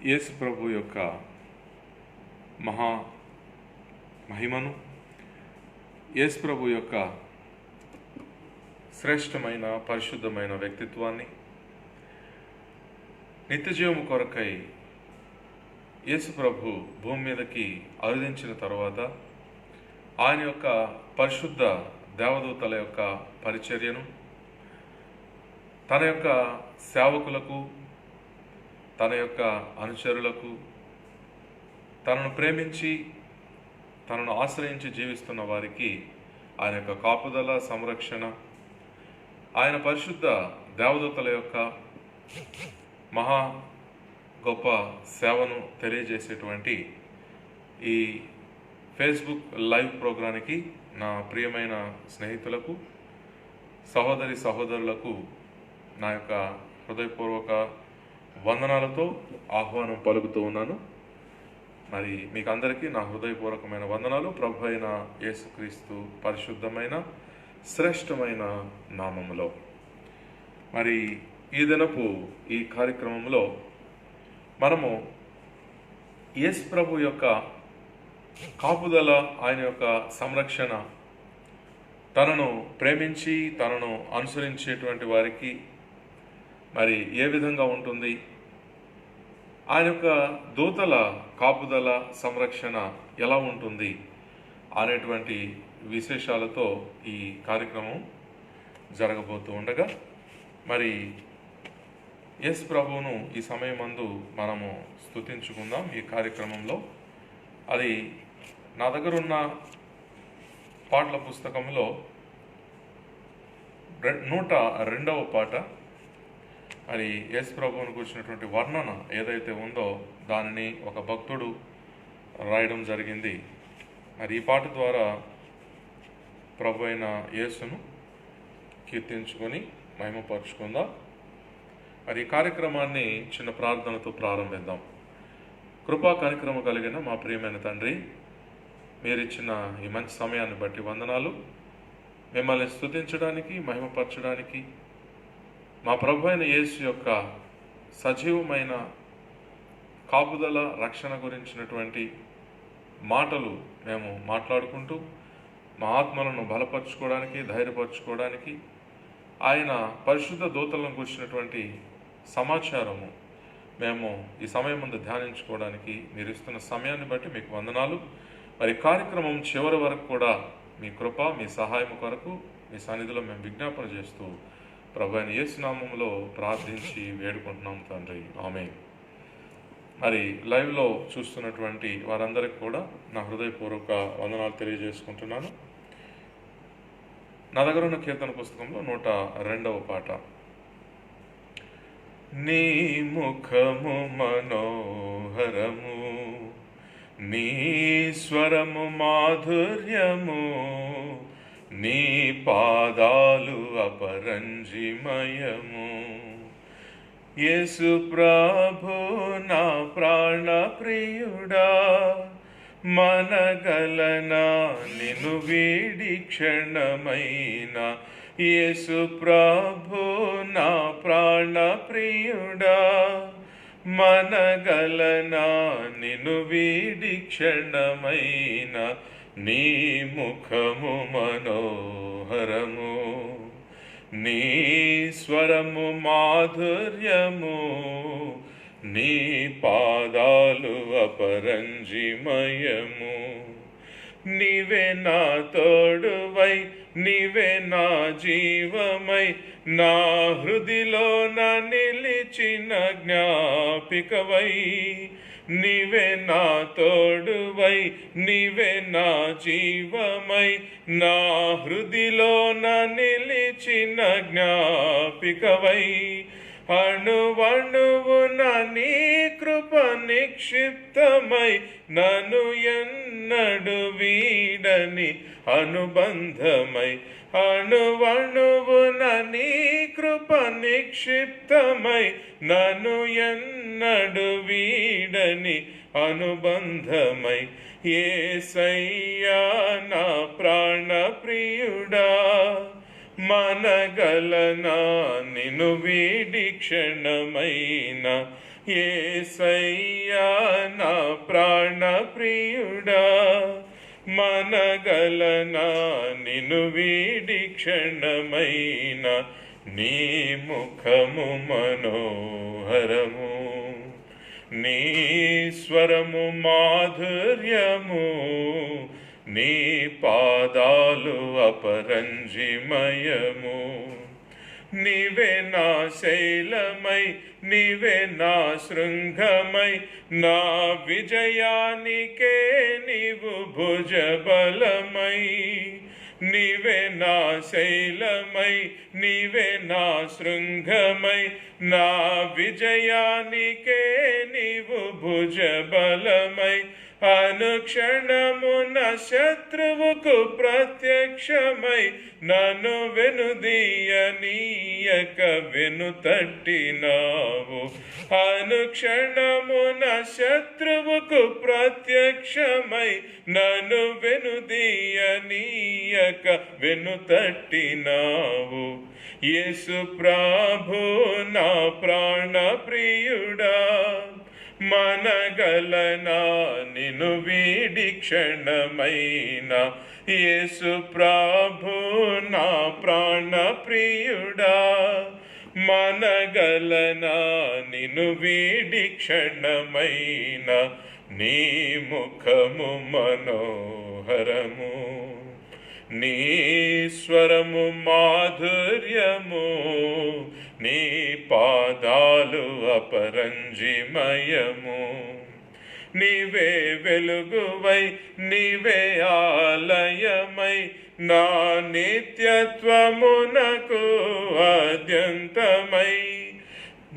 యేసు ప్రభు యొక్క మహా మహిమను, యేసు ప్రభు యొక్క శ్రేష్టమైన పరిశుద్ధమైన వ్యక్తిత్వాన్ని, నిత్యజీవము కొరకై యేసు ప్రభు భూమి మీదకి అవతరించిన తర్వాత ఆయన యొక్క పరిశుద్ధ దేవదూతల యొక్క పరిచర్యను తన యొక్క సేవకులకు, తన యొక్క అనుచరులకు, తనను ప్రేమించి తనను ఆశ్రయించి జీవిస్తున్న వారికి ఆయన యొక్క కాపుదల, సంరక్షణ, ఆయన పరిశుద్ధ దేవదూతల యొక్క మహా గొప్ప సేవను తెలియజేసేటువంటి ఈ ఫేస్బుక్ లైవ్ ప్రోగ్రాంకి నా ప్రియమైన స్నేహితులకు, సహోదరి సహోదరులకు నా యొక్క హృదయపూర్వక వందనాలతో ఆహ్వానం పలుకుతూ ఉన్నాను. మరి మీకు అందరికీ నా హృదయపూర్వకమైన వందనాలు ప్రభు అయిన యేసుక్రీస్తు పరిశుద్ధమైన శ్రేష్టమైన నామములో. మరి ఈ దినపు ఈ కార్యక్రమంలో మనము యేసు ప్రభు యొక్క కాపుదల, ఆయన యొక్క సంరక్షణ, తనను ప్రేమించి తనను అనుసరించేటువంటి వారికి మరి ఏ విధంగా ఉంటుంది, ఆయన యొక్క దూతల కాపుదల, సంరక్షణ ఎలా ఉంటుంది అనేటువంటి విశేషాలతో ఈ కార్యక్రమం జరగబోతూ ఉండగా, మరి యేసు ప్రభువును ఈ సమయమందు మనము స్తుతించుకుందాం. ఈ కార్యక్రమంలో అది నా దగ్గర ఉన్న పాటల పుస్తకంలో 102వ పాట, మరి యేసు ప్రభువును కూర్చున్నటువంటి వర్ణన ఏదైతే ఉందో దానిని ఒక భక్తుడు రాయడం జరిగింది. మరి ఈ పాట ద్వారా ప్రభు అయిన యేసును కీర్తించుకొని మహిమపరుచుకుందాం. మరి ఈ కార్యక్రమాన్ని చిన్న ప్రార్థనతో ప్రారంభిద్దాం. కృపా కార్యక్రమం కలిగిన మా ప్రియమైన తండ్రి, మీరిచ్చిన ఈ మంచి సమయాన్ని బట్టి వందనాలు. మిమ్మల్ని స్తుతించడానికి, మహిమపరచడానికి, మా ప్రభు అయిన యేసు యొక్క సజీవమైన కాపుదల, రక్షణ గురించినటువంటి మాటలు మేము మాట్లాడుకుంటూ మా ఆత్మలను బలపరచుకోవడానికి, ధైర్యపరచుకోవడానికి, ఆయన పరిశుద్ధ దూతలను గురించినటువంటి సమాచారము మేము ఈ సమయం ముందు ధ్యానించుకోవడానికి మీరు ఇస్తున్న సమయాన్ని బట్టి మీకు వందనాలు. మరి కార్యక్రమం చివరి వరకు కూడా మీ కృప, మీ సహాయం కొరకు మీ సన్నిధిలో మేము విజ్ఞాపన చేస్తూ ప్రభు అయిన యేసు నామములో ప్రార్థించి వేడుకుంటున్నాం తండ్రి, ఆమేన్. మరి లైవ్లో చూస్తున్నటువంటి వారందరికీ కూడా నా హృదయపూర్వక వందనాలు తెలియజేసుకుంటున్నాను. నా దగ్గర ఉన్న కీర్తన పుస్తకంలో 102వ పాట. నీ ముఖము మనోహరము, నీ స్వరము మాధుర్యము, నీ పాదాలు అపరంజిమయము. యేసు ప్రభు నా ప్రాణ ప్రియుడా, మనగలనా నిన్ను వీడి క్షణమైన. యేసు ప్రభు నా ప్రాణ ప్రియుడా, మనగలనా నిన్ను వీడి క్షణమైన. నీ ముఖము మనోహరము, నీ స్వరము మాధుర్యము, నీ పాదాలు అపరంజిమయము. నీవే నా తోడువై, నీవే నా జీవమై, నా హృదిలో నా నిలిచిన జ్ఞాపికవై. నీవే నా తోడువై, నీవే నా జీవమై, నా హృదిలో నా నిలిచిన జ్ఞాపికవై. అణువణువున నీ కృప నిక్షిప్తమై, నన్ను ఎన్నడు వీడని అనుబంధమై. అణువణువున నీ కృప నిక్షిప్తమై, నన్ను ఎన్నడు వీడని అనుబంధమై. యేసయ్యా నా ప్రాణ ప్రియుడా, మనగలనా నిన్ను వీడి క్షణమైన యేసయ్యా నా ప్రాణ ప్రియుడా. మనగలనా నిన్ను వీడి క్షణమైన నీ ముఖము మనోహరము, నీ స్వరము మాధుర్యము, నీ పాదాలు అపరంజిమయము. నీవే నా శైలమై, నీవే నా శృంగమై, నా విజయానికే నీవు భుజబలమై. నీవే నా శైలమై, నీవే నా శృంగమై, నా విజయానికే నీవు భుజబలమై. అనుక్షణమున శత్రువుకు ప్రత్యక్షమై నన్ను వెనుదీయనీయక వెనుతట్టినావు. అనుక్షణమున శత్రువుకు ప్రత్యక్షమై నన్ను వెనుదీయనీయక వెనుతట్టినావు. యేసు ప్రభు నా ప్రాణ ప్రియుడా. మనగలనా నిన్ను వీడి క్షణమైన యేసు ప్రభు నా ప్రాణ ప్రియుడా. మనగలనా నిన్ను వీడి క్షణమైన నీ ముఖము మనోహరము, నీ స్వరము మాధుర్యము, నీ పాదాలు అపరంజిమయము. నీవే వెలుగువై, నీవే ఆలయమై, నా నిత్యత్వమునకు ఆద్యంతమై.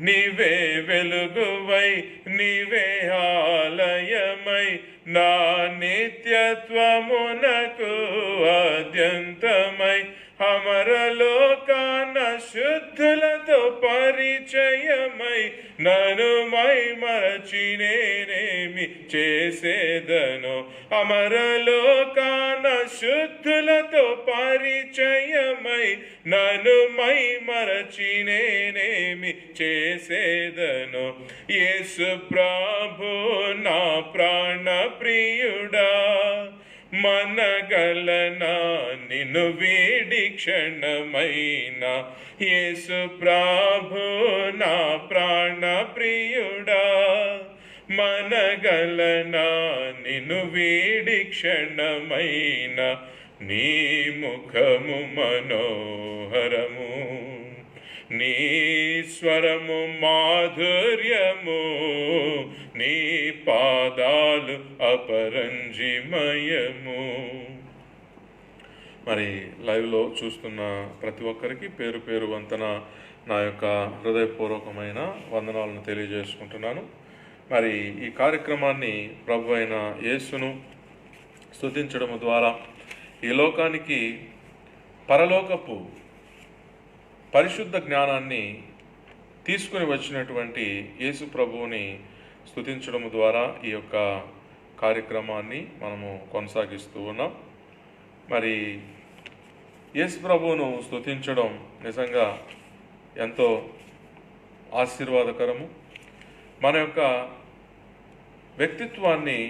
నీవే వెలుగువై, నీవే ఆలయమై, నా నిత్యత్వమునకు ఆద్యంతమై. అమరలోకాన శుద్ధులతో పరిచయమై నన్ను మైమరచి నేనేమి చేసేదను. అమరలోకాన శుద్ధులతో పరిచయమై నన్ను మైమరచి నేనేమి చేసేదను. యేసు ప్రభు నా ప్రాణ ప్రియుడా. మనగలనా నిన్ను వీడి క్షణమైన యేసు ప్రభు నా ప్రాణ ప్రియుడా. మనగలనా నిన్ను వీడి క్షణమైన నీ ముఖము మనోహరము, నీ స్వరము మాధుర్యము, నీ పాదాలు అపరంజిమయము. మరి లైవ్లో చూస్తున్న ప్రతి ఒక్కరికి పేరు పేరు వంతన నా యొక్క హృదయపూర్వకమైన వందనాలను తెలియజేసుకుంటున్నాను. మరి ఈ కార్యక్రమాన్ని ప్రభు అయిన యేసును స్తుతించడం ద్వారా ఈ లోకానికి పరలోకపు పరిశుద్ధ జ్ఞానాన్ని తీసుకుని వచ్చినటువంటి యేసు ప్రభువుని స్తుతించడం ద్వారా ఈ యొక్క కార్యక్రమాన్ని మనము కొనసాగిస్తూ ఉన్నాం. మరి యేసు ప్రభువును స్తుతించడం నిజంగా ఎంతో ఆశీర్వాదకరము. మన యొక్క వ్యక్తిత్వాన్ని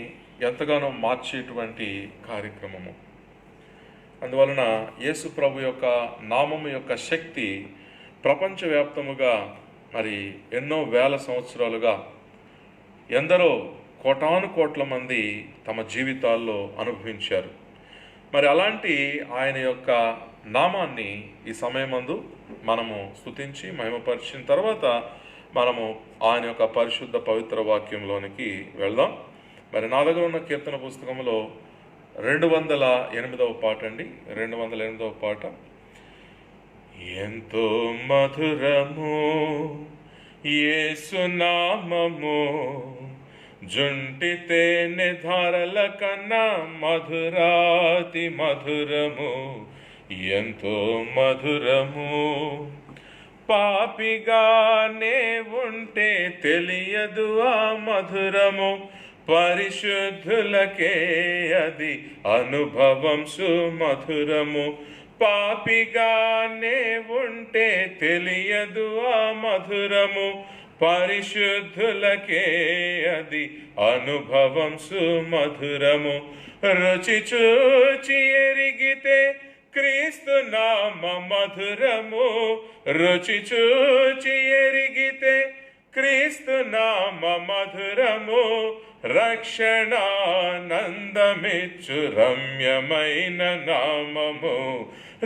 ఎంతగానో మార్చేటువంటి కార్యక్రమము. అందువలన యేసు ప్రభు యొక్క నామము యొక్క శక్తి ప్రపంచవ్యాప్తముగా మరి ఎన్నో వేల సంవత్సరాలుగా ఎందరో కోటాను కోట్ల మంది తమ జీవితాల్లో అనుభవించారు. మరి అలాంటి ఆయన యొక్క నామాన్ని ఈ సమయమందు మనము స్తుతించి మహిమపరిచిన తర్వాత మనము ఆయన యొక్క పరిశుద్ధ పవిత్ర వాక్యంలోనికి వెళ్దాం. మరి నా దగ్గర ఉన్న కీర్తన పుస్తకంలో 208వ పాట అండి. 208వ పాట. ఎంతో మధురము యేసు నామము, జుంటి తేనె ధారల కన్నా మధురాతి మధురము. ఎంతో మధురము పాపిగానే ఉంటే తెలియదు ఆ మధురము, పరిశుద్ధులకే అది అనుభవం సుమధురము. పాపిగానే ఉంటే తెలియదు ఆ మధురము, పరిశుద్ధులకే అది అనుభవం సుమధురము. రుచి చూచి ఎరిగితే క్రీస్తు నామ మధురము, రుచి చూచి ఎరిగితే క్రీస్తు నామ మధురము. రక్షణానందమిచ్చు రమ్యమైన నామము,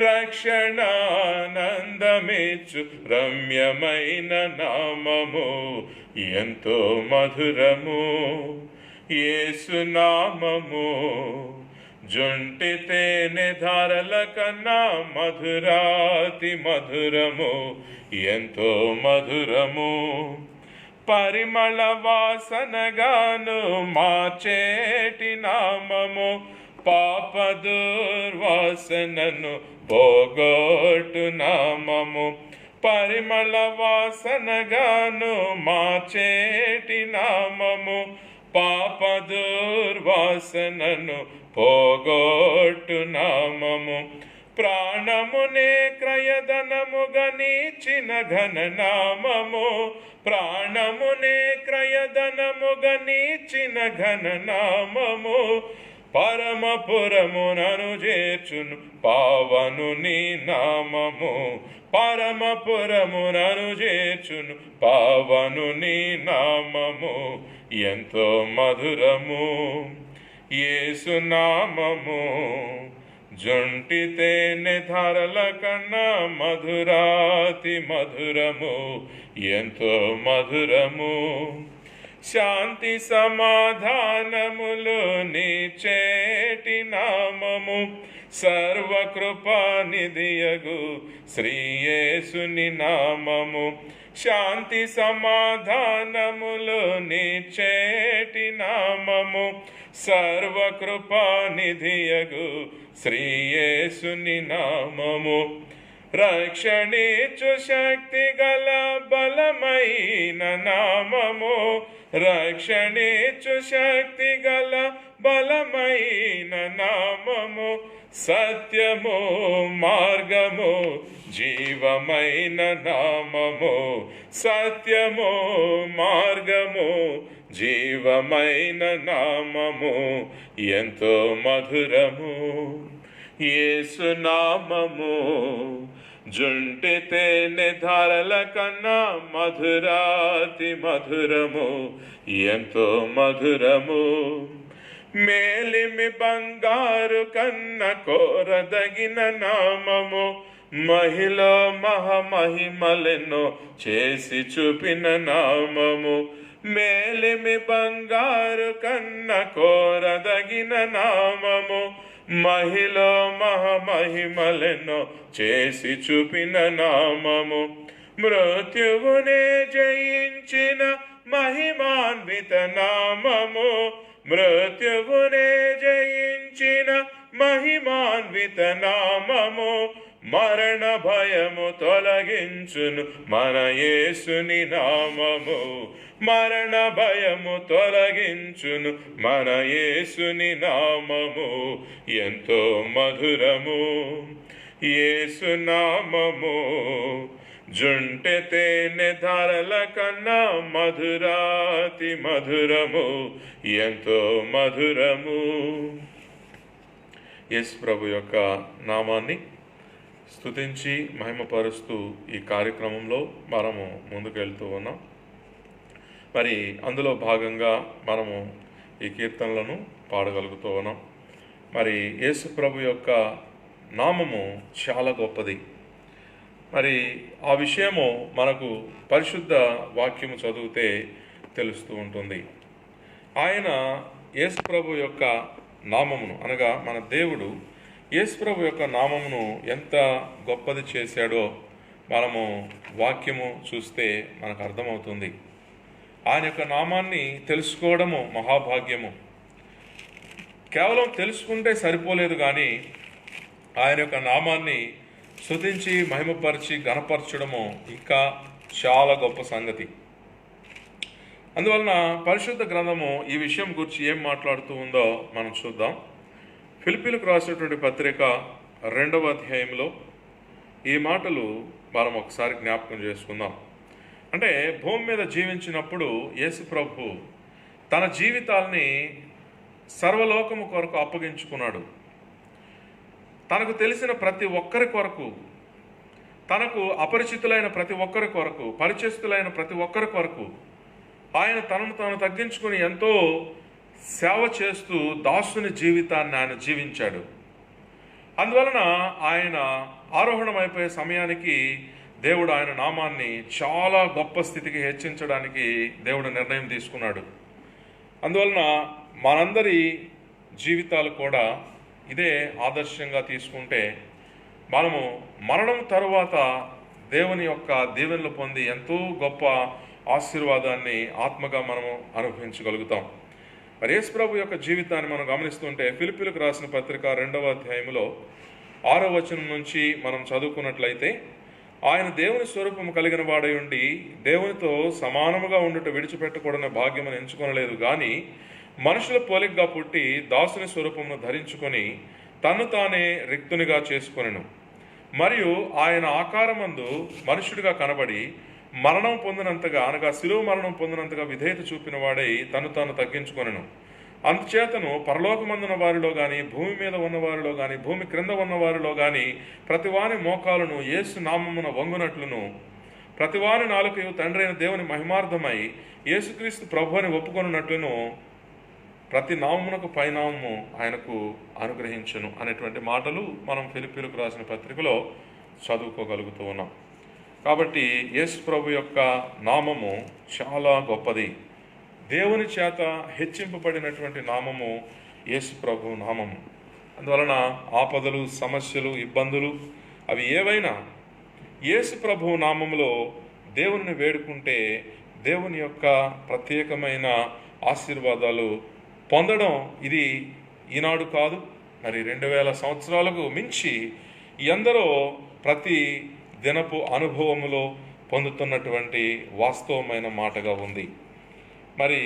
రక్షణానందమిచ్చు రమ్యమైన నామము, ఎంతో మధురము యేసు నామము. జుంటి తేనె ధారల కన్నా మధురాతి మధురము, ఎంతో మధురము. పరిమళ వాసనగాను మార్చేటి నామము, పాప దుర్వాసనను పోగొట్టు నామము. పరిమళ వాసనగాను మార్చేటి నామము, పాప దుర్వాసనను పోగొట్టు నామము. ప్రాణమునే క్రయధనముగా నీచిన ఘన నామము, ప్రాణమునే క్రయధనముగా నీచిన ఘన నామము. పరమపురమునను చేర్చును పావనుని నామము, పరమపురమునను చేర్చును పావనుని నామము, ఎంతో మధురము యేసు నామము. జుంటి తేనె ధారల కన్నా మధురాతి మధురము, ఎంతో మధురము. శాంతి సమాధానములు నీచేటి నామము, సర్వకృపానిధియగు శ్రీయేసుని నామము. శాంతి సమాధానములు నీచేటి నామము, సర్వకృపానిధియగు శ్రీయేసుని నామము. రక్షణించు శక్తి గల బలమైన నామము, రక్షణించు శక్తి గల బలమైన నామము. సత్యము మార్గము జీవమైన నామము, సత్యము మార్గము జీవమైన నామము, ఎంతో మధురము యేసు నామము. జుంటి తేనె ధారల కన్నా మధురాతి మధురము, ఎంతో మధురము. మేలిమి బంగారు కన్న కోరదగిన నామము, మహిళ మహామహిమలెన్నో చేసి చూపిన నామము. మేలిమి బంగారు కన్న కోరదగిన నామము, మహిళ మహామహిమలెన్నో చేసి చూపిన నామము. మృత్యువునే జయించిన మహిమాన్విత నామము, మృత్యువునే జయించిన మహిమాన్విత నామము. మరణ భయము తొలగించును మన యేసుని నామము, మరణ భయము తొలగించును మన యేసుని నామము, ఎంతో మధురము యేసు నామము. జుంటె తేనె ధారల కన్నా మధురాతి మధురము, ఎంతో మధురము. యేసు ప్రభు యొక్క నామాన్ని స్తుతించి మహిమపరుస్తూ ఈ కార్యక్రమంలో మనము ముందుకెళ్తూ ఉన్నాం. మరి అందులో భాగంగా మనము ఈ కీర్తనలను పాడగలుగుతూ ఉన్నాం. మరి యేసు ప్రభు యొక్క నామము చాలా గొప్పది. మరి ఆ విషయము మనకు పరిశుద్ధ వాక్యము చదివితే తెలుస్తూ ఉంటుంది. ఆయన యేసు ప్రభు యొక్క నామమును అనగా మన దేవుడు యేసు ప్రభు యొక్క నామమును ఎంత గొప్పది చేశాడో మనము వాక్యము చూస్తే మనకు అర్థమవుతుంది. ఆయన యొక్క నామాన్ని తెలుసుకోవడము మహాభాగ్యము. కేవలం తెలుసుకుంటే సరిపోలేదు, కానీ ఆయన యొక్క నామాన్ని స్తుతించి మహిమపరిచి ఘనపరచడము ఇంకా చాలా గొప్ప సంగతి. అందువలన పరిశుద్ధ గ్రంథము ఈ విషయం గురించి ఏం మాట్లాడుతూ ఉందో మనం చూద్దాం. ఫిలిప్పీలకు రాసినటువంటి పత్రిక 2వ అధ్యాయంలో ఈ మాటలు మనం ఒకసారి జ్ఞాపకం చేసుకుందాం. అంటే భూమి మీద జీవించినప్పుడు యేసు ప్రభు తన జీవితాల్ని సర్వలోకము కొరకు అప్పగించుకున్నాడు. తనకు తెలిసిన ప్రతి ఒక్కరి కొరకు, తనకు అపరిచితులైన ప్రతి ఒక్కరి కొరకు, పరిచయస్తులైన ప్రతి ఒక్కరి కొరకు ఆయన తనను తాను తగ్గించుకుని ఎంతో సేవ చేస్తూ దాసుని జీవితాన్ని ఆయన జీవించాడు. అందువలన ఆయన ఆరోహణమైపోయే సమయానికి దేవుడు ఆయన నామాన్ని చాలా గొప్ప స్థితికి హెచ్చించడానికి దేవుడు నిర్ణయం తీసుకున్నాడు. అందువలన మనందరి జీవితాలు కూడా ఇదే ఆదర్శంగా తీసుకుంటే మనము మరణం తరువాత దేవుని యొక్క దీవెనలు పొంది ఎంతో గొప్ప ఆశీర్వాదాన్ని ఆత్మగా మనము అనుభవించగలుగుతాం. మరి యేసు ప్రభు యొక్క జీవితాన్ని మనం గమనిస్తుంటే ఫిలిప్పీలకు రాసిన పత్రిక 2వ అధ్యాయంలో 6వ వచనం నుంచి మనం చదువుకున్నట్లయితే, ఆయన దేవుని స్వరూపము కలిగిన వాడై ఉండి దేవునితో సమానముగా ఉండుట విడిచిపెట్టకూడని భాగ్యమును ఎంచుకొనలేదు గాని మనుషుల పోలికగా పుట్టి దాసుని స్వరూపమును ధరించుకొని తన్ను తానే రిక్తునిగా చేసుకొనెను. మరియు ఆయన ఆకారమందు మనుషుడిగా కనబడి మరణం పొందినంతగా, అనగా శిలువ మరణం పొందినంతగా విధేయత చూపిన వాడై తను తాను తగ్గించుకొనెను. అందుచేతను పరలోకమందున వారిలో గాని, భూమి మీద ఉన్న వారిలో గాని, భూమి క్రింద ఉన్న వారిలో గాని ప్రతివాని మోకాలను యేసు నామమున వంగునట్లును, ప్రతివాని నాలుకయు తండ్రి అయిన దేవుని మహిమార్థమై యేసుక్రీస్తు ప్రభు అని ఒప్పుకొనున్నట్లును ప్రతి నామమునకు పైనామము ఆయనకు అనుగ్రహించును అనేటువంటి మాటలు మనం ఫిలిప్పీలకు రాసిన పత్రికలో చదువుకోగలుగుతూ ఉన్నాం. కాబట్టి యేసు ప్రభు యొక్క నామము చాలా గొప్పది. దేవుని చేత హెచ్చింపబడినటువంటి నామము యేసు ప్రభు నామము. అందువలన ఆపదలు, సమస్యలు, ఇబ్బందులు అవి ఏవైనా యేసు ప్రభు నామములో దేవుని వేడుకుంటే దేవుని యొక్క ప్రత్యేకమైన ఆశీర్వాదాలు పొందడం ఇది ఈనాడు కాదు, మరి 2000 సంవత్సరాలకు మించి ఎందరో ప్రతి దినపు అనుభవములో పొందుతున్నటువంటి వాస్తవమైన మాటగా ఉంది. మరి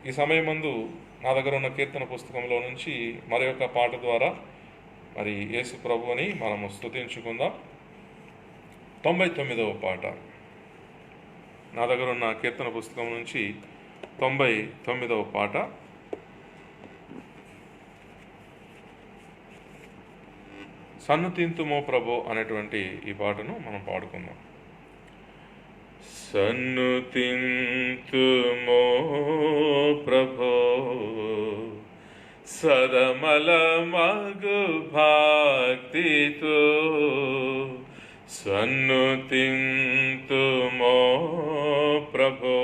ఈ సమయమందు నా దగ్గర ఉన్న కీర్తన పుస్తకంలో నుంచి మరి యొక్క పాట ద్వారా మరి యేసు ప్రభువుని మనము స్తుతించుకుందాం. 99వ పాట. నా దగ్గర ఉన్న కీర్తన పుస్తకం నుంచి 99వ పాట. సన్నుతింతుమో ప్రభో అనేటువంటి ఈ పాటను మనం పాడుకుందాం. సన్నుతింతుమో ప్రభో సదమల మగు భక్తితో, సన్నుతింతుమో ప్రభో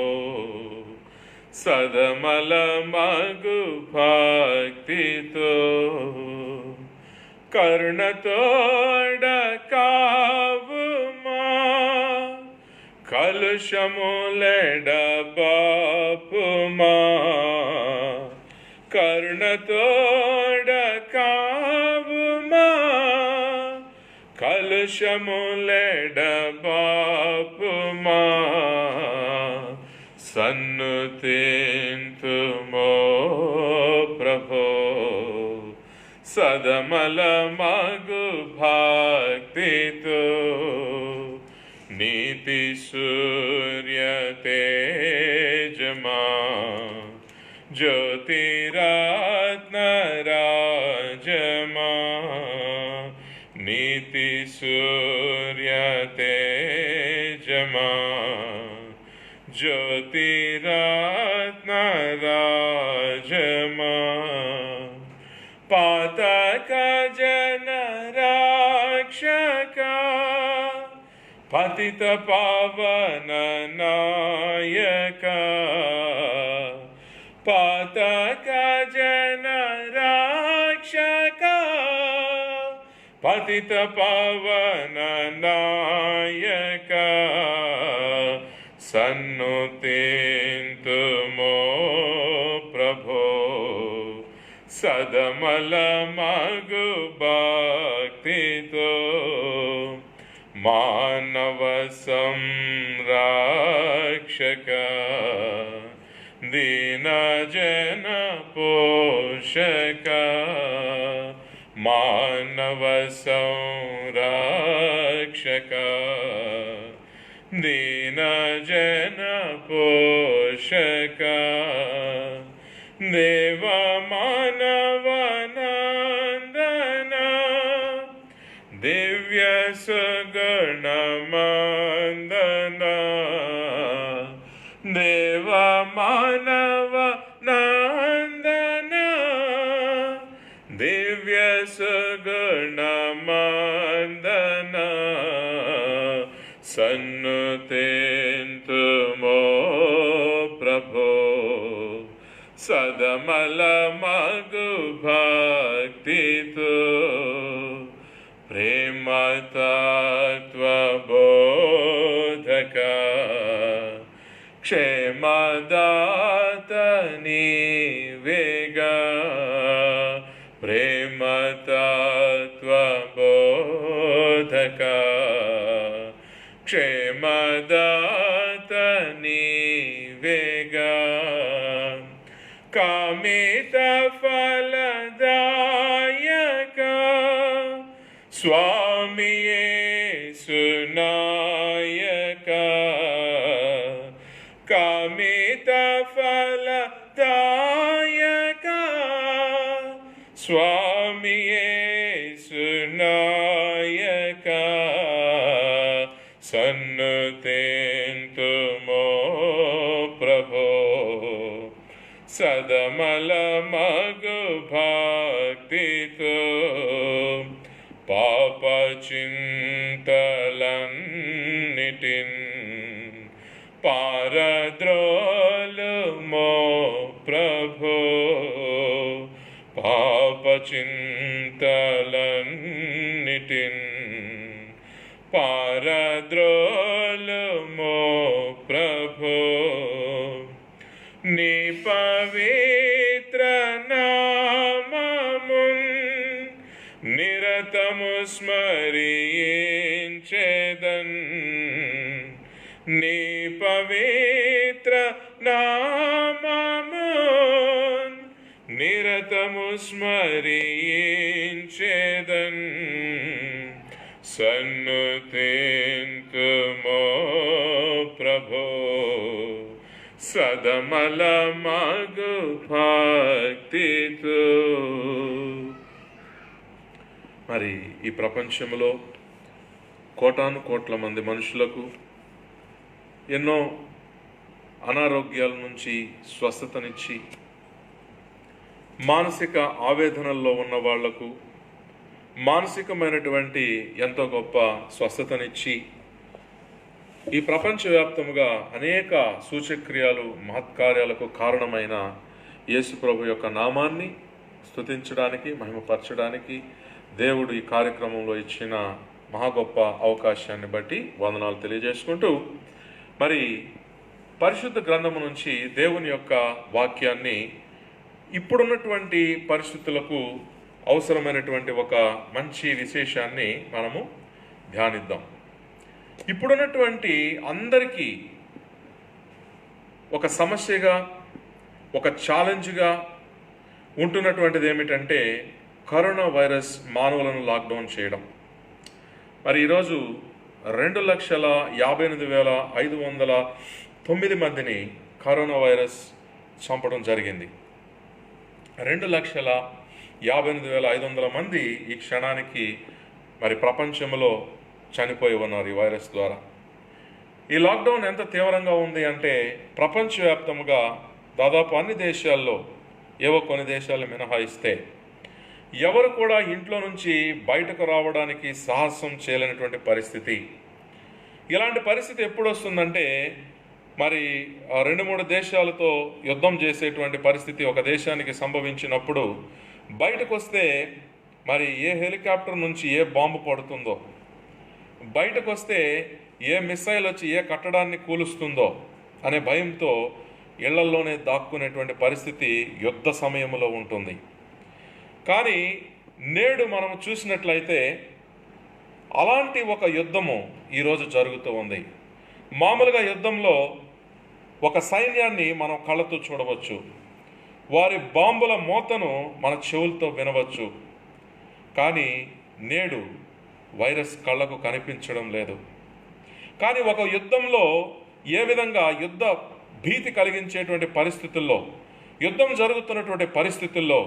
సదమల మగు భక్తితో, కరుణతోడ కావుమా కలుషములెడబాపుమా, కరుణతోడ కావుమా కలుషములెడబాపుమా, సన్నుతింతుమో ప్రభో సదమల మగు భక్తితో, నీతి సూర్య తేజమా జ్యోతిరత్న రాజమా, నీతి సూర్య తేజమా జ్యోతిరత్న రాజమా, పాతక జన రక్షక పతిత పావన నాయక, పాతక జన రక్షక పతిత పావన నాయక, సన్నుతింతుమో ప్రభో సదమల మగు భక్తితో, మానవ సంరక్షక దీన జన పోషక, మానవ సంరక్షక, దీన జన పోషక, దేవ మానవనందన, దివ్య సుగుణమందన, దేవ మానవ నందన, దివ్య సుగుణమందన, సన్నుతింతుమో ప్రభో, సదమల మగు భక్తితో, ప్రేమ తత్వ బోధక, క్షేమదాత నీవేగా, ప్రేమ తత్వ బోధక, క్షేమదాత నీవేగా, కామిత ఫలదాయక, స్వామి యేసు నాయక, కామిత ఫలదాయక, స్వామి యేసు నాయక, సన్నుతింతుమో ప్రభో, సదమల మగు భక్తితో, పాప చింతలన్నిటిన్ పారద్రోలుమో ప్రభో, పాప చింతలన్నిటిన్ పారద్రోలుమో ప్రభో, నీ పవిత్ర నామమున్ నిరతము స్మరించెదన్, నీ పవిత్ర నామమున్ నిరతము స్మరించెదన్, సన్నుతింతుమో ప్రభో, సదమల మగు భక్తితో. మరి ఈ ప్రపంచంలో కోటాను కోట్ల మంది మనుషులకు ఎన్నో అనారోగ్యాల నుంచి స్వస్థతనిచ్చి, మానసిక ఆవేదనల్లో ఉన్న వాళ్లకు మానసికమైనటువంటి ఎంతో గొప్ప స్వస్థతనిచ్చి, ఈ ప్రపంచవ్యాప్తముగా అనేక సూచక్రియలు మహత్కార్యాలకు కారణమైన యేసు ప్రభు యొక్క నామాన్ని స్తుతించడానికి, మహిమపరచడానికి దేవుడు ఈ కార్యక్రమంలో ఇచ్చిన మహా గొప్ప అవకాశాన్ని బట్టి వందనాలు తెలియజేసుకుంటూ, మరి పరిశుద్ధ గ్రంథము నుంచి దేవుని యొక్క వాక్యాన్ని ఇప్పుడున్నటువంటి పరిస్థితులకు అవసరమైనటువంటి ఒక మంచి విశేషాన్ని మనము ధ్యానిద్దాం. ఇప్పుడున్నటువంటి అందరికీ ఒక సమస్యగా, ఒక ఛాలెంజ్గా ఉంటున్నటువంటిది ఏమిటంటే కరోనా వైరస్ మానవులను లాక్డౌన్ చేయడం. మరి ఈరోజు 2,58,509 మందిని కరోనా వైరస్ చంపడం జరిగింది. 2,58,500 మంది ఈ క్షణానికి మరి ప్రపంచంలో చనిపోయి ఉన్నారు ఈ వైరస్ ద్వారా. ఈ లాక్డౌన్ ఎంత తీవ్రంగా ఉంది అంటే ప్రపంచవ్యాప్తంగా దాదాపు అన్ని దేశాల్లో, ఏవో కొన్ని దేశాలు మినహాయిస్తే, ఎవరు కూడా ఇంట్లో నుంచి బయటకు రావడానికి సాహసం చేయలేనటువంటి పరిస్థితి. ఇలాంటి పరిస్థితి ఎప్పుడు వస్తుందంటే మరి 2-3 దేశాలతో యుద్ధం చేసేటువంటి పరిస్థితి ఒక దేశానికి సంభవించినప్పుడు బయటకు వస్తే మరి ఏ హెలికాప్టర్ నుంచి ఏ బాంబు పడుతుందో, బయటకు వస్తే ఏ మిసైల్ వచ్చి ఏ కట్టడాన్ని కూలుస్తుందో అనే భయంతో ఇళ్లల్లోనే దాక్కునేటువంటి పరిస్థితి యుద్ధ సమయంలో ఉంటుంది. కానీ నేడు మనం చూసినట్లయితే అలాంటి ఒక యుద్ధము ఈరోజు జరుగుతూ ఉంది. మామూలుగా యుద్ధంలో ఒక సైన్యాన్ని మనం కళ్ళతో చూడవచ్చు, వారి బాంబుల మోతను మన చెవులతో వినవచ్చు, కానీ నేడు వైరస్ కళ్ళకు కనిపించడం లేదు. కానీ ఒక యుద్ధంలో ఏ విధంగా యుద్ధ భీతి కలిగించేటువంటి పరిస్థితుల్లో, యుద్ధం జరుగుతున్నటువంటి పరిస్థితుల్లో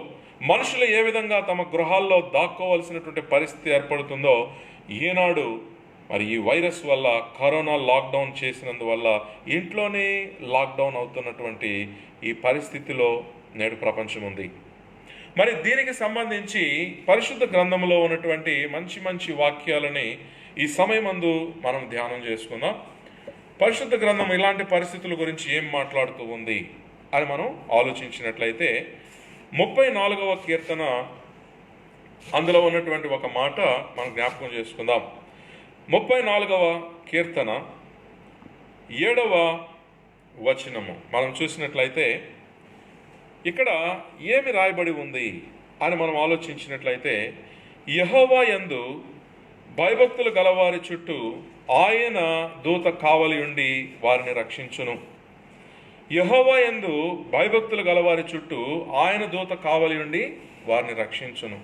మనుషులు ఏ విధంగా తమ గృహాల్లో దాక్కోవలసినటువంటి పరిస్థితి ఏర్పడుతుందో, ఈనాడు మరి ఈ వైరస్ వల్ల, కరోనా లాక్డౌన్ చేసినందువల్ల ఇంట్లోనే లాక్డౌన్ అవుతున్నటువంటి ఈ పరిస్థితిలో నేడు ప్రపంచం ఉంది. మరి దీనికి సంబంధించి పరిశుద్ధ గ్రంథంలో ఉన్నటువంటి మంచి మంచి వాక్యాలని ఈ సమయమందు మనం ధ్యానం చేసుకుందాం. పరిశుద్ధ గ్రంథం ఇలాంటి పరిస్థితుల గురించి ఏం మాట్లాడుతూ ఉంది అని మనం ఆలోచించినట్లయితే 34వ కీర్తన అందులో ఉన్నటువంటి ఒక మాట మనం జ్ఞాపకం చేసుకుందాం. 34వ కీర్తన 7వ వచనము మనం చూసినట్లయితే ఇక్కడ ఏమి రాయబడి ఉంది అని మనం ఆలోచించినట్లయితే, యెహోవా యందు భయభక్తులు గలవారి చుట్టూ ఆయన దూత కావలి ఉండి వారిని రక్షించును. యెహోవా యందు భయభక్తులు గలవారి చుట్టూ ఆయన దూత కావలి ఉండి వారిని రక్షించును.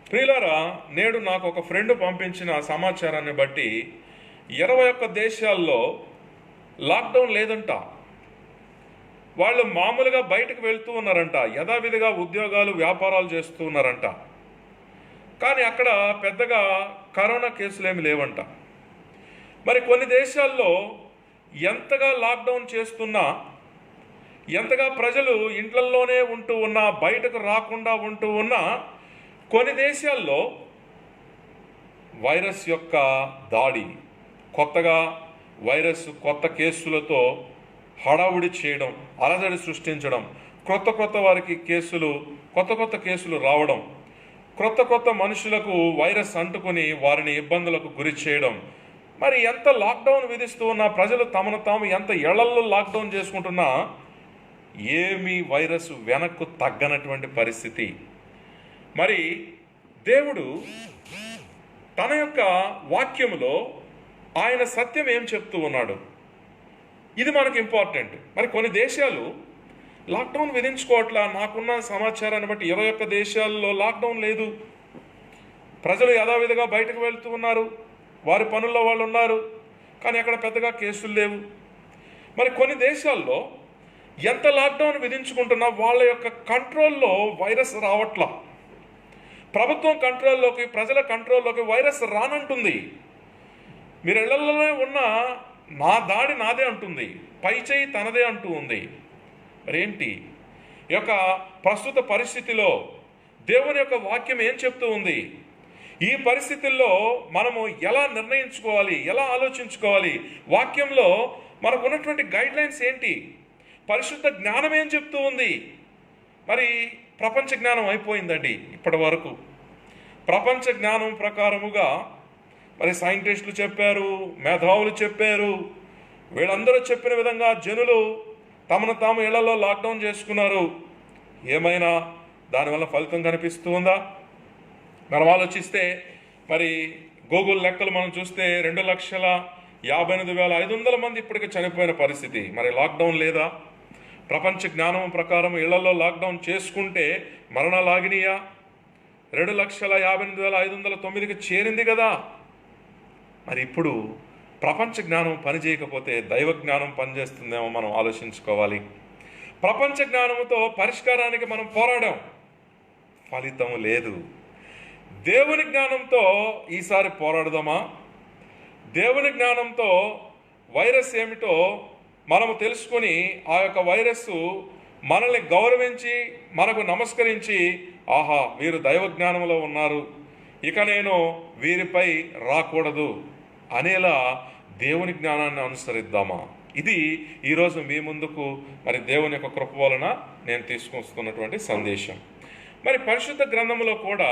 ప్రియులారా, నేడు నాకు ఒక ఫ్రెండ్ పంపించిన సమాచారాన్ని బట్టి 21 దేశాల్లో లాక్డౌన్ లేదంట. వాళ్ళు మామూలుగా బయటకు వెళ్తూ ఉన్నారంట, యథావిధిగా ఉద్యోగాలు వ్యాపారాలు చేస్తూ ఉన్నారంట. కానీ అక్కడ పెద్దగా కరోనా కేసులేమి లేవంట. మరి కొన్ని దేశాల్లో ఎంతగా లాక్డౌన్ చేస్తున్నా, ఎంతగా ప్రజలు ఇంట్లల్లోనే ఉంటూ ఉన్నా, బయటకు రాకుండా ఉంటూ ఉన్నా, కొన్ని దేశాల్లో వైరస్ యొక్క దాడి, కొత్తగా వైరస్ కొత్త కేసులతో హడావుడి చేయడం, అలజడి సృష్టించడం, కొత్త వారికి కొత్త కేసులు రావడం, కొత్త మనుషులకు వైరస్ అంటుకొని వారిని ఇబ్బందులకు గురి చేయడం. మరి ఎంత లాక్డౌన్ విధిస్తూ ఉన్నా, ప్రజలు తమను తాము ఎంత ఇళ్లల్లో లాక్డౌన్ చేసుకుంటున్నా ఏమీ వైరస్ వెనక్కు తగ్గనటువంటి పరిస్థితి. మరి దేవుడు తన యొక్క వాక్యములో ఆయన సత్యం ఏం చెప్తూ ఉన్నాడు, ఇది మనకు ఇంపార్టెంట్. మరి కొన్ని దేశాలు లాక్డౌన్ విధించుకోవట్లా. నాకున్న సమాచారాన్ని బట్టి 21 దేశాల్లో లాక్డౌన్ లేదు. ప్రజలు యథావిధిగా బయటకు వెళ్తూ ఉన్నారు, వారి పనుల్లో వాళ్ళు ఉన్నారు, కానీ అక్కడ పెద్దగా కేసులు లేవు. మరి కొన్ని దేశాల్లో ఎంత లాక్డౌన్ విధించుకుంటున్నా వాళ్ళ యొక్క కంట్రోల్లో వైరస్ రావట్లా. ప్రభుత్వం కంట్రోల్లోకి, ప్రజల కంట్రోల్లోకి వైరస్ రానంటుంది. మీరు ఇళ్లలోనే ఉన్న నా దాడి నాదే అంటుంది, పై చేయి తనదే అంటూ ఉంది. మరేంటి ఈ యొక్క ప్రస్తుత పరిస్థితిలో దేవుని యొక్క వాక్యం ఏం చెప్తూ ఉంది? ఈ పరిస్థితుల్లో మనము ఎలా నిర్ణయించుకోవాలి, ఎలా ఆలోచించుకోవాలి? వాక్యంలో మనకు ఉన్నటువంటి గైడ్ లైన్స్ ఏంటి? పరిశుద్ధ జ్ఞానం ఏం చెప్తూ ఉంది? మరి ప్రపంచ జ్ఞానం అయిపోయిందండి ఇప్పటి వరకు. ప్రపంచ జ్ఞానం ప్రకారముగా మరి సైంటిస్టులు చెప్పారు, మేధావులు చెప్పారు, వీళ్ళందరూ చెప్పిన విధంగా జనులు తమను తాము ఇళ్లలో లాక్డౌన్ చేసుకున్నారు. ఏమైనా దానివల్ల ఫలితం కనిపిస్తూ ఉందా? మనం ఆలోచిస్తే మరి గూగుల్ లెక్కలు మనం చూస్తే 2,58,500 మంది ఇప్పటికే చనిపోయిన పరిస్థితి. మరి లాక్డౌన్ లేదా? ప్రపంచ జ్ఞానం ప్రకారం ఇళ్లలో లాక్డౌన్ చేసుకుంటే మరణాలు ఆగినాయా? 2,58,509కి చేరింది కదా. మరి ఇప్పుడు ప్రపంచ జ్ఞానం పనిచేయకపోతే దైవ జ్ఞానం పనిచేస్తుందేమో మనం ఆలోచించుకోవాలి. ప్రపంచ జ్ఞానంతో పరిష్కారానికి మనం పోరాడాం, ఫలితం లేదు. దేవుని జ్ఞానంతో ఈసారి పోరాడదామా? దేవుని జ్ఞానంతో వైరస్ ఏమిటో మనము తెలుసుకొని ఆ యొక్క వైరస్ మనల్ని గౌరవించి మనకు నమస్కరించి, ఆహా వీరు దైవ జ్ఞానంలో ఉన్నారు, ఇక నేను వీరిపై రాకూడదు అనేలా దేవుని జ్ఞానాన్ని అనుసరిద్దామా? ఇది ఈరోజు మీ ముందుకు మరి దేవుని యొక్క కృప వలన నేను తీసుకొస్తున్నటువంటి సందేశం. మరి పరిశుద్ధ గ్రంథంలో కూడా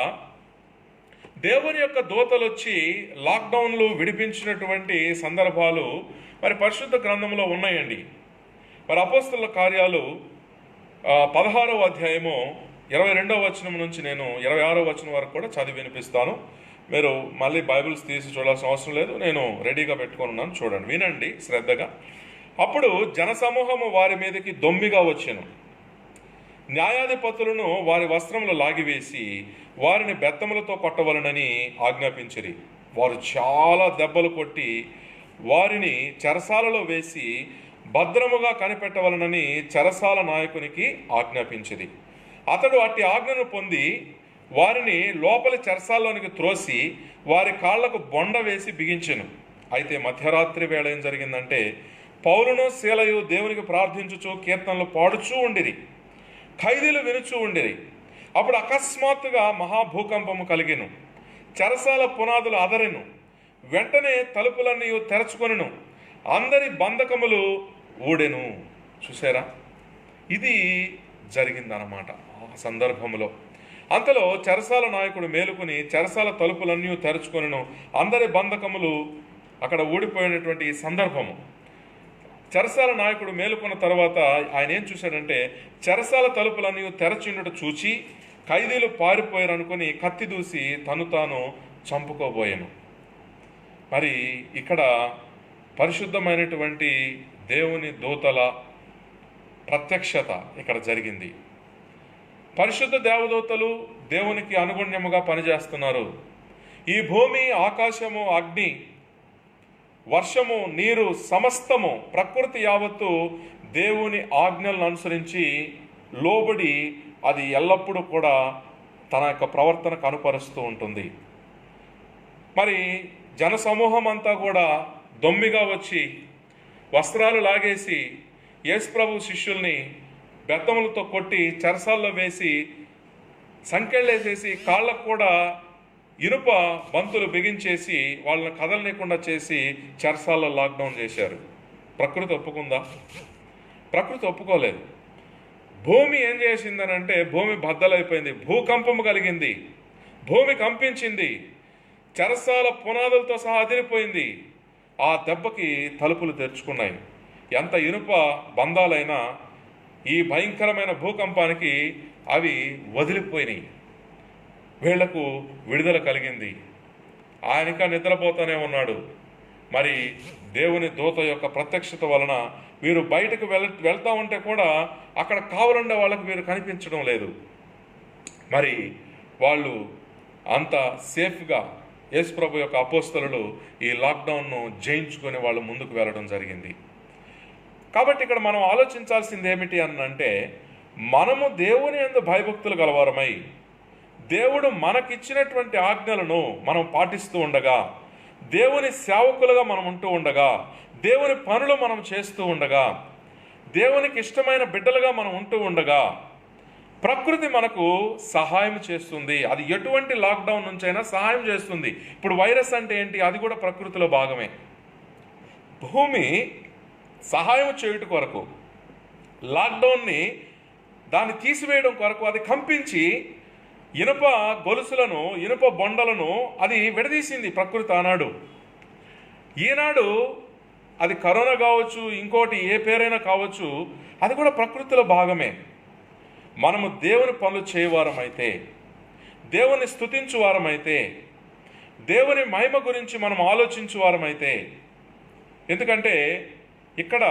దేవుని యొక్క దూతలు వచ్చి లాక్డౌన్లు విడిపించినటువంటి సందర్భాలు మరి పరిశుద్ధ గ్రంథంలో ఉన్నాయండి. మరి అపోస్తలుల కార్యాలు 16వ అధ్యాయము 22వ వచనం నుంచి నేను 26వ వచనం వరకు కూడా చదివి వినిపిస్తాను. మీరు మళ్ళీ బైబిల్స్ తీసి చూడాల్సిన అవసరం లేదు, నేను రెడీగా పెట్టుకొని ఉన్నాను, చూడండి, వినండి శ్రద్ధగా. అప్పుడు జనసమూహము వారి మీదకి దొమ్మిగా వచ్చెను. న్యాయాధిపతులను వారి వస్త్రములు లాగివేసి వారిని బెత్తములతో కొట్టవలనని ఆజ్ఞాపించిరి. వారు చాలా దెబ్బలు కొట్టి వారిని చెరసాలలో వేసి భద్రముగా కనిపెట్టవలనని చెరసాల నాయకునికి ఆజ్ఞాపించిరి. అతడు అట్టి ఆజ్ఞను పొంది వారిని లోపలి చెరసాల్లోనికి త్రోసి వారి కాళ్లకు బొండ వేసి బిగించెను. అయితే మధ్యరాత్రి వేళ ఏం జరిగిందంటే, పౌలును శీలయు దేవునికి ప్రార్థించుచు కీర్తనలు పాడుచూ ఉండిరి. ఖైదీలు వినుచూ ఉండిరి. అప్పుడు అకస్మాత్తుగా మహాభూకంపము కలిగెను. చెరసాల పునాదులు అదరెను. వెంటనే తలుపులన్నీ తెరచుకొనెను. అందరి బంధకములు ఊడెను. చూసారా, ఇది జరిగిందన్నమాట ఆ సందర్భంలో. అంతలో చెరసాల నాయకుడు మేలుకుని చెరసాల తలుపులన్నీ తెరుచుకొనెను. అందరి బంధకములు అక్కడ ఊడిపోయినటువంటి సందర్భము. చెరసాల నాయకుడు మేలుకున్న తర్వాత ఆయన ఏం చూశాడంటే, చెరసాల తలుపులన్నీ తెరచిండుట చూచి ఖైదీలు పారిపోయారు అనుకుని కత్తి దూసి తను తాను చంపుకోబోయాను. మరి ఇక్కడ పరిశుద్ధమైనటువంటి దేవుని దూతల ప్రత్యక్షత ఇక్కడ జరిగింది. పరిశుద్ధ దేవదూతలు దేవునికి అనుగుణ్యముగా పనిచేస్తున్నారు. ఈ భూమి, ఆకాశము, అగ్ని, వర్షము, నీరు, సమస్తము ప్రకృతి యావత్తు దేవుని ఆజ్ఞలను అనుసరించి లోబడి అది ఎల్లప్పుడూ కూడా తన యొక్క ప్రవర్తన కనుపరుస్తూ ఉంటుంది. మరి జనసమూహం అంతా కూడా దొమ్మిగా వచ్చి వస్త్రాలు లాగేసి యేసుప్రభు శిష్యుల్ని బెత్తములతో కొట్టి చెరసాల్లో వేసి సంకెళ్ళేసేసి కాళ్ళకు కూడా ఇనుప బంతులు బిగించేసి వాళ్ళని కదలనీయకుండా చేసి చెరసాల్లో లాక్డౌన్ చేశారు. ప్రకృతి ఒప్పుకుందా? ప్రకృతి ఒప్పుకోలేదు. భూమి ఏం చేసిందనంటే, భూమి బద్దలైపోయింది. భూకంపము కలిగింది. భూమి కంపించింది. చెరసాల పునాదులతో సహా అదిరిపోయింది. ఆ దెబ్బకి తలుపులు తెరుచుకున్నాయి. ఎంత ఇనుప బంధాలైనా ఈ భయంకరమైన భూకంపానికి అవి వదిలిపోయినాయి. వీళ్లకు విడుదల కలిగింది. ఆయన ఇంకా నిద్రపోతూనే ఉన్నాడు. మరి దేవుని దూత యొక్క ప్రత్యక్షత వలన వీరు బయటకు వెళ్తా ఉంటే కూడా అక్కడ కావలుండే వాళ్ళకు వీరు కనిపించడం లేదు. మరి వాళ్ళు అంత సేఫ్గా యేసుప్రభు యొక్క అపోస్తలులు ఈ లాక్డౌన్ను జయించుకొని వాళ్ళు ముందుకు వెళ్ళడం జరిగింది. కాబట్టి ఇక్కడ మనం ఆలోచించాల్సింది ఏమిటి అంటే, మనము దేవుని యందు భయభక్తులు గలవారమై దేవుడు మనకిచ్చినటువంటి ఆజ్ఞలను మనం పాటిస్తూ ఉండగా, దేవుని సేవకులుగా మనం ఉంటూ ఉండగా, దేవుని పనులు మనం చేస్తూ ఉండగా, దేవునికి ఇష్టమైన బిడ్డలుగా మనం ఉంటూ ఉండగా ప్రకృతి మనకు సహాయం చేస్తుంది. అది ఎటువంటి లాక్డౌన్ నుంచైనా సహాయం చేస్తుంది. ఇప్పుడు వైరస్ అంటే ఏంటి? అది కూడా ప్రకృతిలో భాగమే. భూమి సహాయం చేయుట కొరకు, లాక్డౌన్ని దాన్ని తీసివేయడం కొరకు అది కంపించి ఇనుప గొలుసులను, ఇనుప బొండలను అది విడదీసింది ప్రకృతి ఆనాడు. ఈనాడు అది కరోనా కావచ్చు, ఇంకోటి ఏ పేరైనా కావచ్చు, అది కూడా ప్రకృతిలో భాగమే. మనము దేవుని పనులు చేయవారమైతే, దేవుని స్తుతించువారమైతే, దేవుని మహిమ గురించి మనం ఆలోచించువారమైతే, ఎందుకంటే ఇక్కడ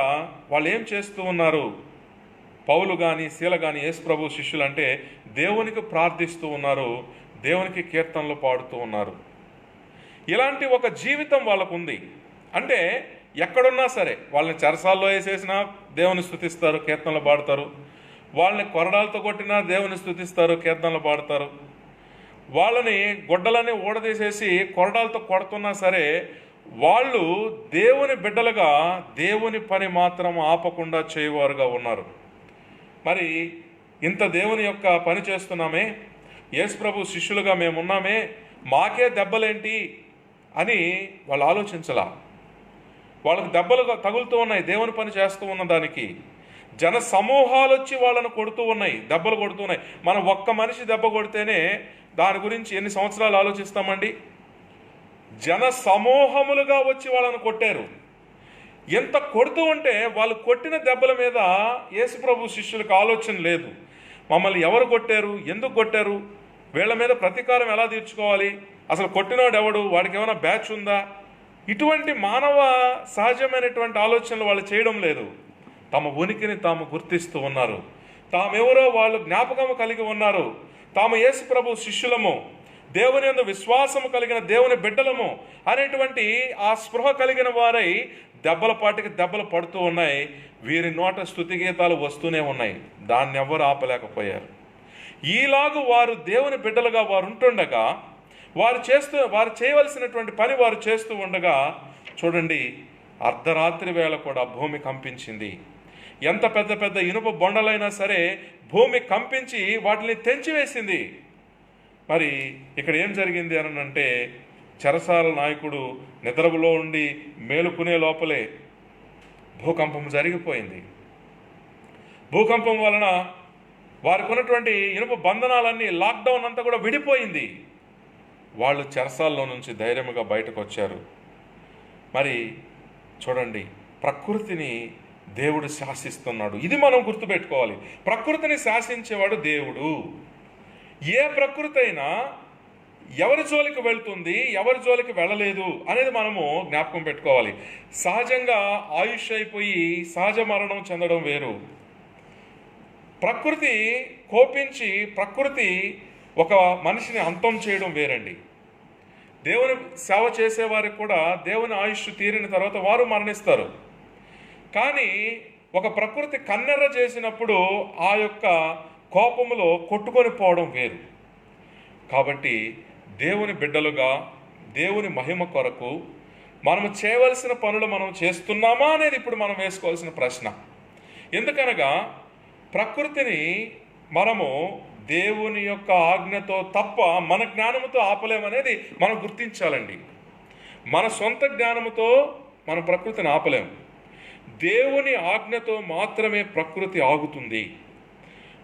వాళ్ళు ఏం చేస్తూ ఉన్నారు? పౌలు కానీ శీల కానీ యేసుప్రభు శిష్యులు అంటే దేవునికి ప్రార్థిస్తూ ఉన్నారు, దేవునికి కీర్తనలు పాడుతూ ఉన్నారు. ఇలాంటి ఒక జీవితం వాళ్ళకు ఉంది. అంటే ఎక్కడున్నా సరే, వాళ్ళని చెరసాల్లో వేసేసినా దేవుని స్తుతిస్తారు, కీర్తనలు పాడతారు. వాళ్ళని కొరడాలతో కొట్టినా దేవుని స్తుతిస్తారు, కీర్తనలు పాడతారు. వాళ్ళని గొడ్డలని ఊడదీసేసి కొరడాలతో కొడుతున్నా సరే, వాళ్ళు దేవుని బిడ్డలుగా దేవుని పని మాత్రం ఆపకుండా చేయవారుగా ఉన్నారు. మరి ఇంత దేవుని యొక్క పని చేస్తున్నామే, యేసుప్రభు శిష్యులుగా మేమున్నామే, మాకే దెబ్బలేంటి అని వాళ్ళు ఆలోచించలా. వాళ్ళకి దెబ్బలు తగులుతూ ఉన్నాయి దేవుని పని చేస్తూ ఉన్న దానికి. జన సమూహాలు వచ్చి వాళ్ళను కొడుతూ ఉన్నాయి, దెబ్బలు కొడుతున్నాయి. మనం ఒక్క మనిషి దెబ్బ కొడితేనే దాని గురించి ఎన్ని సంవత్సరాలు ఆలోచిస్తామండి? జన సమూహములుగా వచ్చి వాళ్ళను కొట్టారు. ఎంత కొడుతూ ఉంటే వాళ్ళు కొట్టిన దెబ్బల మీద యేసుప్రభు శిష్యులకు ఆలోచన లేదు. మమ్మల్ని ఎవరు కొట్టారు, ఎందుకు కొట్టారు, వీళ్ళ మీద ప్రతీకారం ఎలా తీర్చుకోవాలి, అసలు కొట్టినవాడు ఎవడు, వాడికి ఏమైనా బ్యాచ్ ఉందా, ఇటువంటి మానవ సహజమైనటువంటి ఆలోచనలు వాళ్ళు చేయడం లేదు. తమ ఉనికిని తాము గుర్తిస్తూ ఉన్నారు. తామెవరో వాళ్ళు జ్ఞాపకము కలిగి ఉన్నారు, తాము యేసు ప్రభు శిష్యులము, దేవుని యందు విశ్వాసము కలిగిన దేవుని బిడ్డలము అనేటువంటి ఆ స్పృహ కలిగిన వారై దెబ్బల పాటికి దెబ్బలు పడుతూ ఉన్నాయి. వీరి నోట స్తుతి గీతాలు వస్తూనే ఉన్నాయి. దాన్ని ఎవ్వరు ఆపలేకపోయారు. ఈలాగు వారు దేవుని బిడ్డలుగా వారు ఉంటుండగా, వారు చేయవలసినటువంటి పని వారు చేస్తూ ఉండగా, చూడండి, అర్ధరాత్రి వేళ కూడా భూమి కంపించింది. ఎంత పెద్ద పెద్ద ఇనుప బొండలైనా సరే భూమి కంపించి వాటిని తెంచివేసింది. మరి ఇక్కడ ఏం జరిగింది అని అంటే, చెరసాల నాయకుడు నిద్రలో ఉండి మేలుకునే లోపలే భూకంపం జరిగిపోయింది. భూకంపం వలన వారికి ఉన్నటువంటి ఇనుప బంధనాలన్నీ, లాక్డౌన్ అంతా కూడా విడిపోయింది. వాళ్ళు చెరసాల్లో నుంచి ధైర్యంగా బయటకు వచ్చారు. మరి చూడండి, ప్రకృతిని దేవుడు శాసిస్తున్నాడు. ఇది మనం గుర్తుపెట్టుకోవాలి. ప్రకృతిని శాసించేవాడు దేవుడు. ఏ ప్రకృతి అయినా ఎవరి జోలికి వెళ్తుంది, ఎవరి జోలికి వెళ్ళలేదు అనేది మనము జ్ఞాపకం పెట్టుకోవాలి. సహజంగా ఆయుష్ అయిపోయి సహజ మరణం చెందడం వేరు. ప్రకృతి కోపించి ప్రకృతి ఒక మనిషిని అంతం చేయడం వేరండి. దేవుని సేవ చేసేవారికి కూడా దేవుని ఆయుష్ తీరిన తర్వాత వారు మరణిస్తారు. కానీ ఒక ప్రకృతి కన్నెర్ర చేసినప్పుడు ఆ యొక్క కోపములో కొట్టుకొని పోవడం వేరు. కాబట్టి దేవుని బిడ్డలుగా దేవుని మహిమ కొరకు మనము చేయవలసిన పనులు మనం చేస్తున్నామా అనేది ఇప్పుడు మనం వేసుకోవాల్సిన ప్రశ్న. ఎందుకనగా ప్రకృతిని మనము దేవుని యొక్క ఆజ్ఞతో తప్ప మన జ్ఞానముతో ఆపలేమనేది మనం గుర్తించాలండి. మన సొంత జ్ఞానముతో మనం ప్రకృతిని ఆపలేము. దేవుని ఆజ్ఞతో మాత్రమే ప్రకృతి ఆగుతుంది.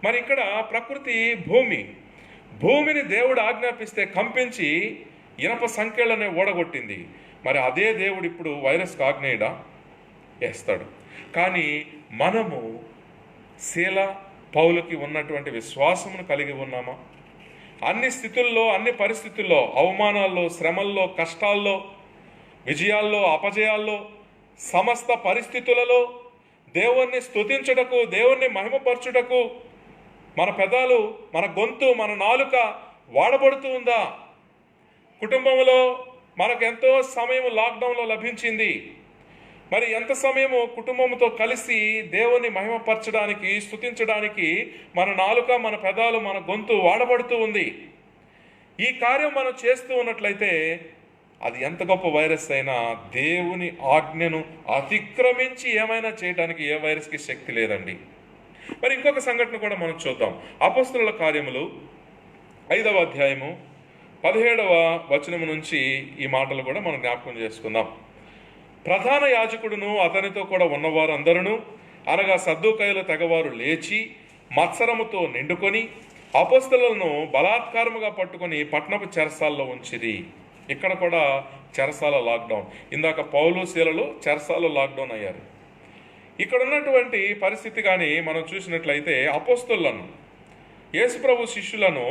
మరి ఇక్కడ ప్రకృతి భూమిని దేవుడు ఆజ్ఞాపిస్తే కంపించి ఇనప సంఖ్యలనే ఓడగొట్టింది. మరి అదే దేవుడు ఇప్పుడు వైరస్కి ఆజ్ఞేయుడా? వేస్తాడు. కానీ మనము శీల పౌలుకి ఉన్నటువంటి విశ్వాసమును కలిగి ఉన్నామా? అన్ని స్థితుల్లో, అన్ని పరిస్థితుల్లో, అవమానాల్లో, శ్రమల్లో, కష్టాల్లో, విజయాల్లో, అపజయాల్లో, సమస్త పరిస్థితులలో దేవుణ్ణి స్తుతించుటకు, దేవుణ్ణి మహిమపరచుటకు మన పెదాలు, మన గొంతు, మన నాలుక వాడబడుతూ ఉందా? కుటుంబంలో మనకు ఎంతో సమయం లాక్డౌన్లో లభించింది. మరి ఎంత సమయము కుటుంబంతో కలిసి దేవుని మహిమపరచడానికి, స్తుతించడానికి మన నాలుక, మన పెదాలు, మన గొంతు వాడబడుతూ ఉంది. ఈ కార్యం మనం చేస్తూ ఉన్నట్లయితే అది ఎంత గొప్ప వైరస్ అయినా దేవుని ఆజ్ఞను అతిక్రమించి ఏమైనా చేయడానికి ఏ వైరస్కి శక్తి లేదండి. మరి ఇంకొక సంఘటన కూడా మనం చూద్దాం. అపొస్తలుల కార్యములు 5వ అధ్యాయము 17వ వచనము నుంచి ఈ మాటలు కూడా మనం జ్ఞాపకం చేసుకుందాం. ప్రధాన యాజకుడును అతనితో కూడా ఉన్నవారు అందరూ, అనగా సద్దూకయ్యుల తెగవారు లేచి మత్సరముతో నిండుకొని అపొస్తలులను బలాత్కారముగా పట్టుకొని పట్టణపు చెరసాల్లో ఉంచిరి. ఇక్కడ కూడా చెరసాల లాక్డౌన్. ఇందాక పౌలు శీలలు చెరసాల లాక్డౌన్ అయ్యారు. ఇక్కడ ఉన్నటువంటి పరిస్థితి కానీ మనం చూసినట్లయితే అపొస్తలులను, యేసుప్రభు శిష్యులను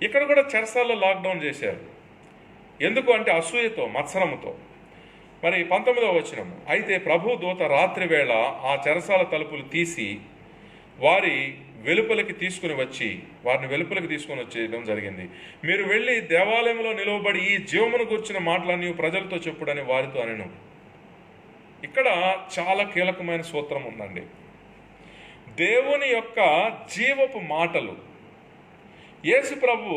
ఇక్కడ కూడా చెరసాల్లో లాక్డౌన్ చేశారు. ఎందుకు అంటే అసూయతో, మత్సరముతో. మరి 19వ వచనము, అయితే ప్రభు దూత రాత్రి వేళ ఆ చెరసాల తలుపులు తీసి వారిని వెలుపలికి తీసుకుని వచ్చేయడం జరిగింది. మీరు వెళ్ళి దేవాలయంలో నిలవబడి ఈ జీవమును గుర్చిన మాటలన్నీ ప్రజలతో చెప్పుడని వారితో అనెను. ఇక్కడ చాలా కీలకమైన సూత్రం ఉందండి. దేవుని యొక్క జీవపు మాటలు యేసు ప్రభు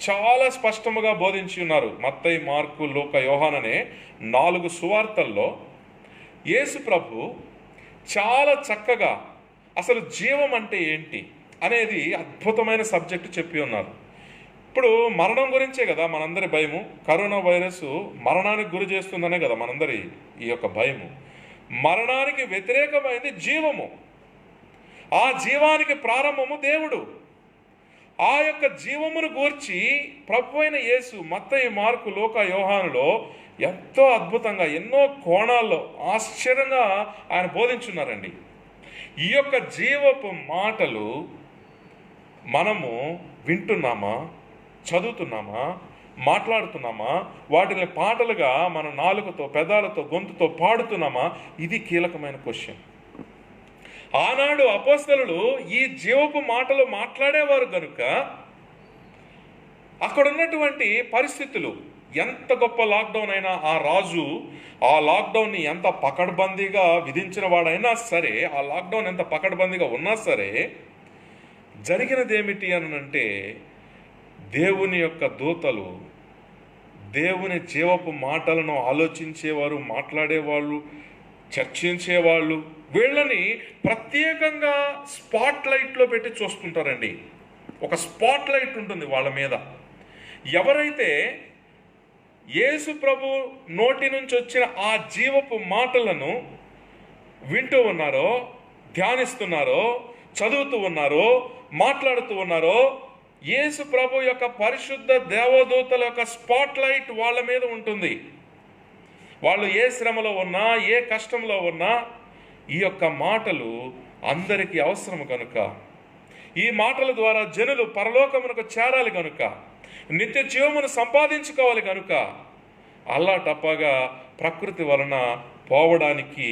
చాలా స్పష్టముగా బోధించి ఉన్నారు. మత్తయి, మార్కు, లూకా, యోహాను అనే 4 సువార్తల్లో యేసు ప్రభు చాలా చక్కగా అసలు జీవం అంటే ఏంటి అనేది అద్భుతమైన సబ్జెక్టు చెప్పి ఉన్నారు. ఇప్పుడు మరణం గురించే కదా మనందరి భయము. కరోనా వైరస్ మరణానికి గురి చేస్తుందనే కదా మనందరి ఈ యొక్క భయము. మరణానికి వ్యతిరేకమైనది జీవము. ఆ జీవానికి ప్రారంభము దేవుడు. ఆ యొక్క జీవమును గూర్చి ప్రభు అయిన యేసు మత్తయి, మార్కు, లూకా, యోహానులో ఎంతో అద్భుతంగా ఎన్నో కోణాల్లో ఆశ్చర్యంగా ఆయన బోధించున్నారండి. ఈ యొక్క జీవపు మాటలు మనము వింటున్నామా, చదువుతున్నామా, మాట్లాడుతున్నామా, వాటిని పాటలుగా మన నాలుకతో, పెదాలతో, గొంతుతో పాడుతున్నామా? ఇది కీలకమైన క్వశ్చన్. ఆనాడు అపోస్తలులు ఈ జీవపు మాటలు మాట్లాడేవారు కనుక అక్కడ ఉన్నటువంటి పరిస్థితులు, ఎంత గొప్ప లాక్డౌన్ అయినా ఆ రాజు ఆ లాక్డౌన్ని ఎంత పకడ్బందీగా విధించిన వాడైనా సరే, ఆ లాక్డౌన్ ఎంత పకడ్బందీగా ఉన్నా సరే, జరిగినది ఏమిటి అని అంటే, దేవుని యొక్క దూతలు, దేవుని జీవపు మాటలను ఆలోచించేవారు, మాట్లాడేవాళ్ళు, చర్చించేవాళ్ళు, వీళ్ళని ప్రత్యేకంగా స్పాట్ లైట్లో పెట్టి చూస్తుంటారండి. ఒక స్పాట్ లైట్ ఉంటుంది వాళ్ళ మీద. ఎవరైతే యేసు ప్రభు నోటి నుంచి వచ్చిన ఆ జీవపు మాటలను వింటూ ఉన్నారో, ధ్యానిస్తున్నారో, చదువుతూ ఉన్నారో, మాట్లాడుతూ ఉన్నారో, యేసు ప్రభు యొక్క పరిశుద్ధ దేవదూతల యొక్క స్పాట్ లైట్ వాళ్ళ మీద ఉంటుంది. వాళ్ళు ఏ శ్రమలో ఉన్నా, ఏ కష్టంలో ఉన్నా, ఈ యొక్క మాటలు అందరికీ అవసరం కనుక, ఈ మాటల ద్వారా జనులు పరలోకమునకు చేరాలి కనుక, నిత్య జీవమును సంపాదించుకోవాలి కనుక, అల్లా టప్పగా ప్రకృతి వలన పోవడానికి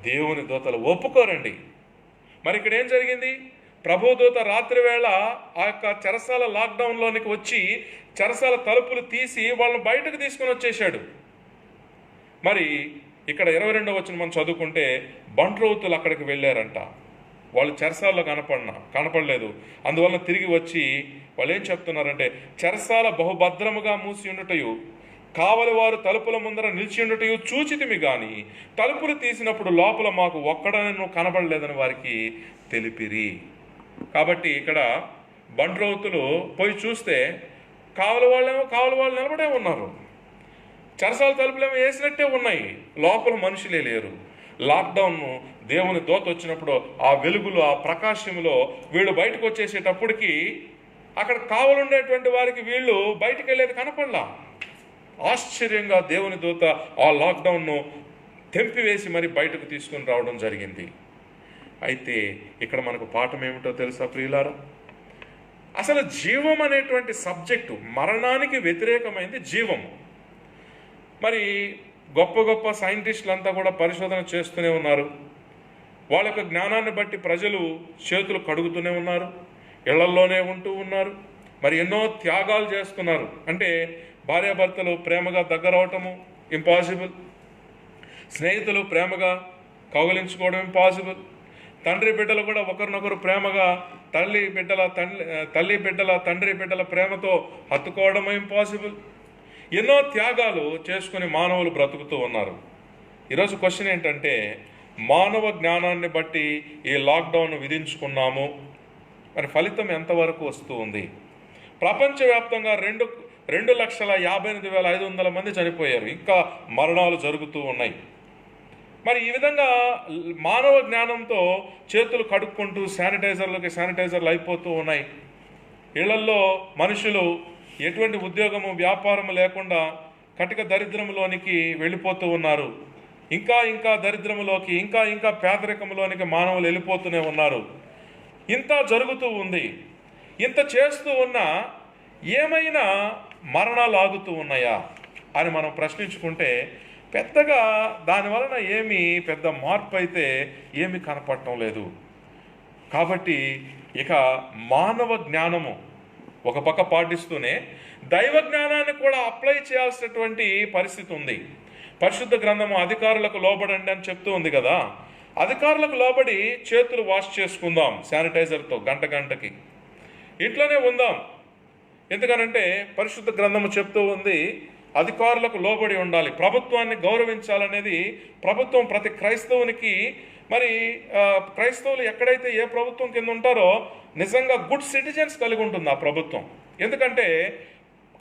దేవుని దూతలు ఒప్పుకోరండి. మరి ఇక్కడ ఏం జరిగింది? ప్రభుదూత రాత్రి వేళ ఆ యొక్క చెరసాల లాక్డౌన్లోనికి వచ్చి చెరసాల తలుపులు తీసి వాళ్ళని బయటకు తీసుకొని వచ్చేసాడు. మరి ఇక్కడ 22వ వచనం మనం చదువుకుంటే, బంట్రోతులు అక్కడికి వెళ్ళారంట. వాళ్ళు చెరసాలలో కనపడలేదు. అందువలన తిరిగి వచ్చి వాళ్ళు ఏం చెప్తున్నారంటే, చెరసాల బహుభద్రముగా మూసి ఉండుటయు, కావలి వారు తలుపుల ముందర నిలిచి ఉండుటయు చూచితిమి గాని తలుపులు తీసినప్పుడు లోపల మాకు ఒక్కడనూ కనబడలేదని వారికి తెలిపిరి. కాబట్టి ఇక్కడ బంట్రోతులు పోయి చూస్తే కావలి వాళ్ళు నిలబడే ఉన్నారు, చెరసాల తలుపులేమో వేసినట్టే ఉన్నాయి, లోపల మనుషులే లేరు. లాక్డౌన్ దేవుని దూత వచ్చినప్పుడు ఆ వెలుగులో, ఆ ప్రకాశంలో వీళ్ళు బయటకు వచ్చేసేటప్పటికి అక్కడ కావలుండేటువంటి వారికి వీళ్ళు బయటకు వెళ్ళేది కనపడలా. ఆశ్చర్యంగా దేవుని దూత ఆ లాక్డౌన్ను తెంపివేసి మరి బయటకు తీసుకుని రావడం జరిగింది. అయితే ఇక్కడ మనకు పాఠం ఏమిటో తెలుసా ప్రియులారా? అసలు జీవం అనేటువంటి సబ్జెక్టు, మరణానికి వ్యతిరేకమైంది జీవం. మరి గొప్ప గొప్ప సైంటిస్టులంతా కూడా పరిశోధన చేస్తూనే ఉన్నారు. వాళ్ళ యొక్క జ్ఞానాన్ని బట్టి ప్రజలు చేతులు కడుగుతూనే ఉన్నారు, ఇళ్లల్లోనే ఉంటూ ఉన్నారు, మరి ఎన్నో త్యాగాలు చేస్తున్నారు. అంటే భార్యాభర్తలు ప్రేమగా దగ్గరవటము ఇంపాసిబుల్, స్నేహితులు ప్రేమగా కౌగిలించుకోవడం ఇంపాసిబుల్, తండ్రి బిడ్డలు కూడా ఒకరినొకరు ప్రేమగా తల్లి బిడ్డల తండ్రి బిడ్డల ప్రేమతో హత్తుకోవడం ఇంపాసిబుల్. ఎన్నో త్యాగాలు చేసుకుని మానవులు బ్రతుకుతూ ఉన్నారు. ఈరోజు క్వశ్చన్ ఏంటంటే, మానవ జ్ఞానాన్ని బట్టి ఈ లాక్డౌన్ విధించుకున్నాము, మరి ఫలితం ఎంతవరకు వస్తూ ఉంది? ప్రపంచవ్యాప్తంగా 2,58,500 మంది చనిపోయారు, ఇంకా మరణాలు జరుగుతూ ఉన్నాయి. మరి ఈ విధంగా మానవ జ్ఞానంతో చేతులు కడుక్కుంటూ శానిటైజర్లు అయిపోతూ ఉన్నాయి. ఇళ్లల్లో మనుషులు ఎటువంటి ఉద్యోగము, వ్యాపారము లేకుండా కటిక దరిద్రంలోనికి వెళ్ళిపోతూ ఉన్నారు. ఇంకా దరిద్రములోకి, ఇంకా పేదరికంలోనికి మానవులు వెళ్ళిపోతూనే ఉన్నారు. ఇంత జరుగుతూ ఉంది. ఇంత చేస్తూ ఉన్నా ఏమైనా మరణాలు ఆగుతూ ఉన్నాయా అని మనం ప్రశ్నించుకుంటే పెద్దగా దానివలన పెద్ద మార్పు అయితే ఏమీ కనపడటం లేదు. కాబట్టి ఇక మానవ జ్ఞానము ఒక పక్క పాటిస్తూనే దైవ జ్ఞానాన్ని కూడా అప్లై చేయాల్సినటువంటి పరిస్థితి ఉంది. పరిశుద్ధ గ్రంథము అధికారులకు లోబడండి అని చెప్తూ ఉంది కదా. అధికారులకు లోబడి చేతులు వాష్ చేసుకుందాం శానిటైజర్తో గంటకి, ఇంట్లోనే ఉందాం. ఎందుకనంటే పరిశుద్ధ గ్రంథము చెప్తూ ఉంది అధికారులకు లోబడి ఉండాలి, ప్రభుత్వాన్ని గౌరవించాలనేది ప్రభుత్వం ప్రతి క్రైస్తవునికి. మరి క్రైస్తవులు ఎక్కడైతే ఏ ప్రభుత్వం కింద ఉంటారో నిజంగా గుడ్ సిటిజన్స్ కలిగి ఉంటుంది ఆ ప్రభుత్వం. ఎందుకంటే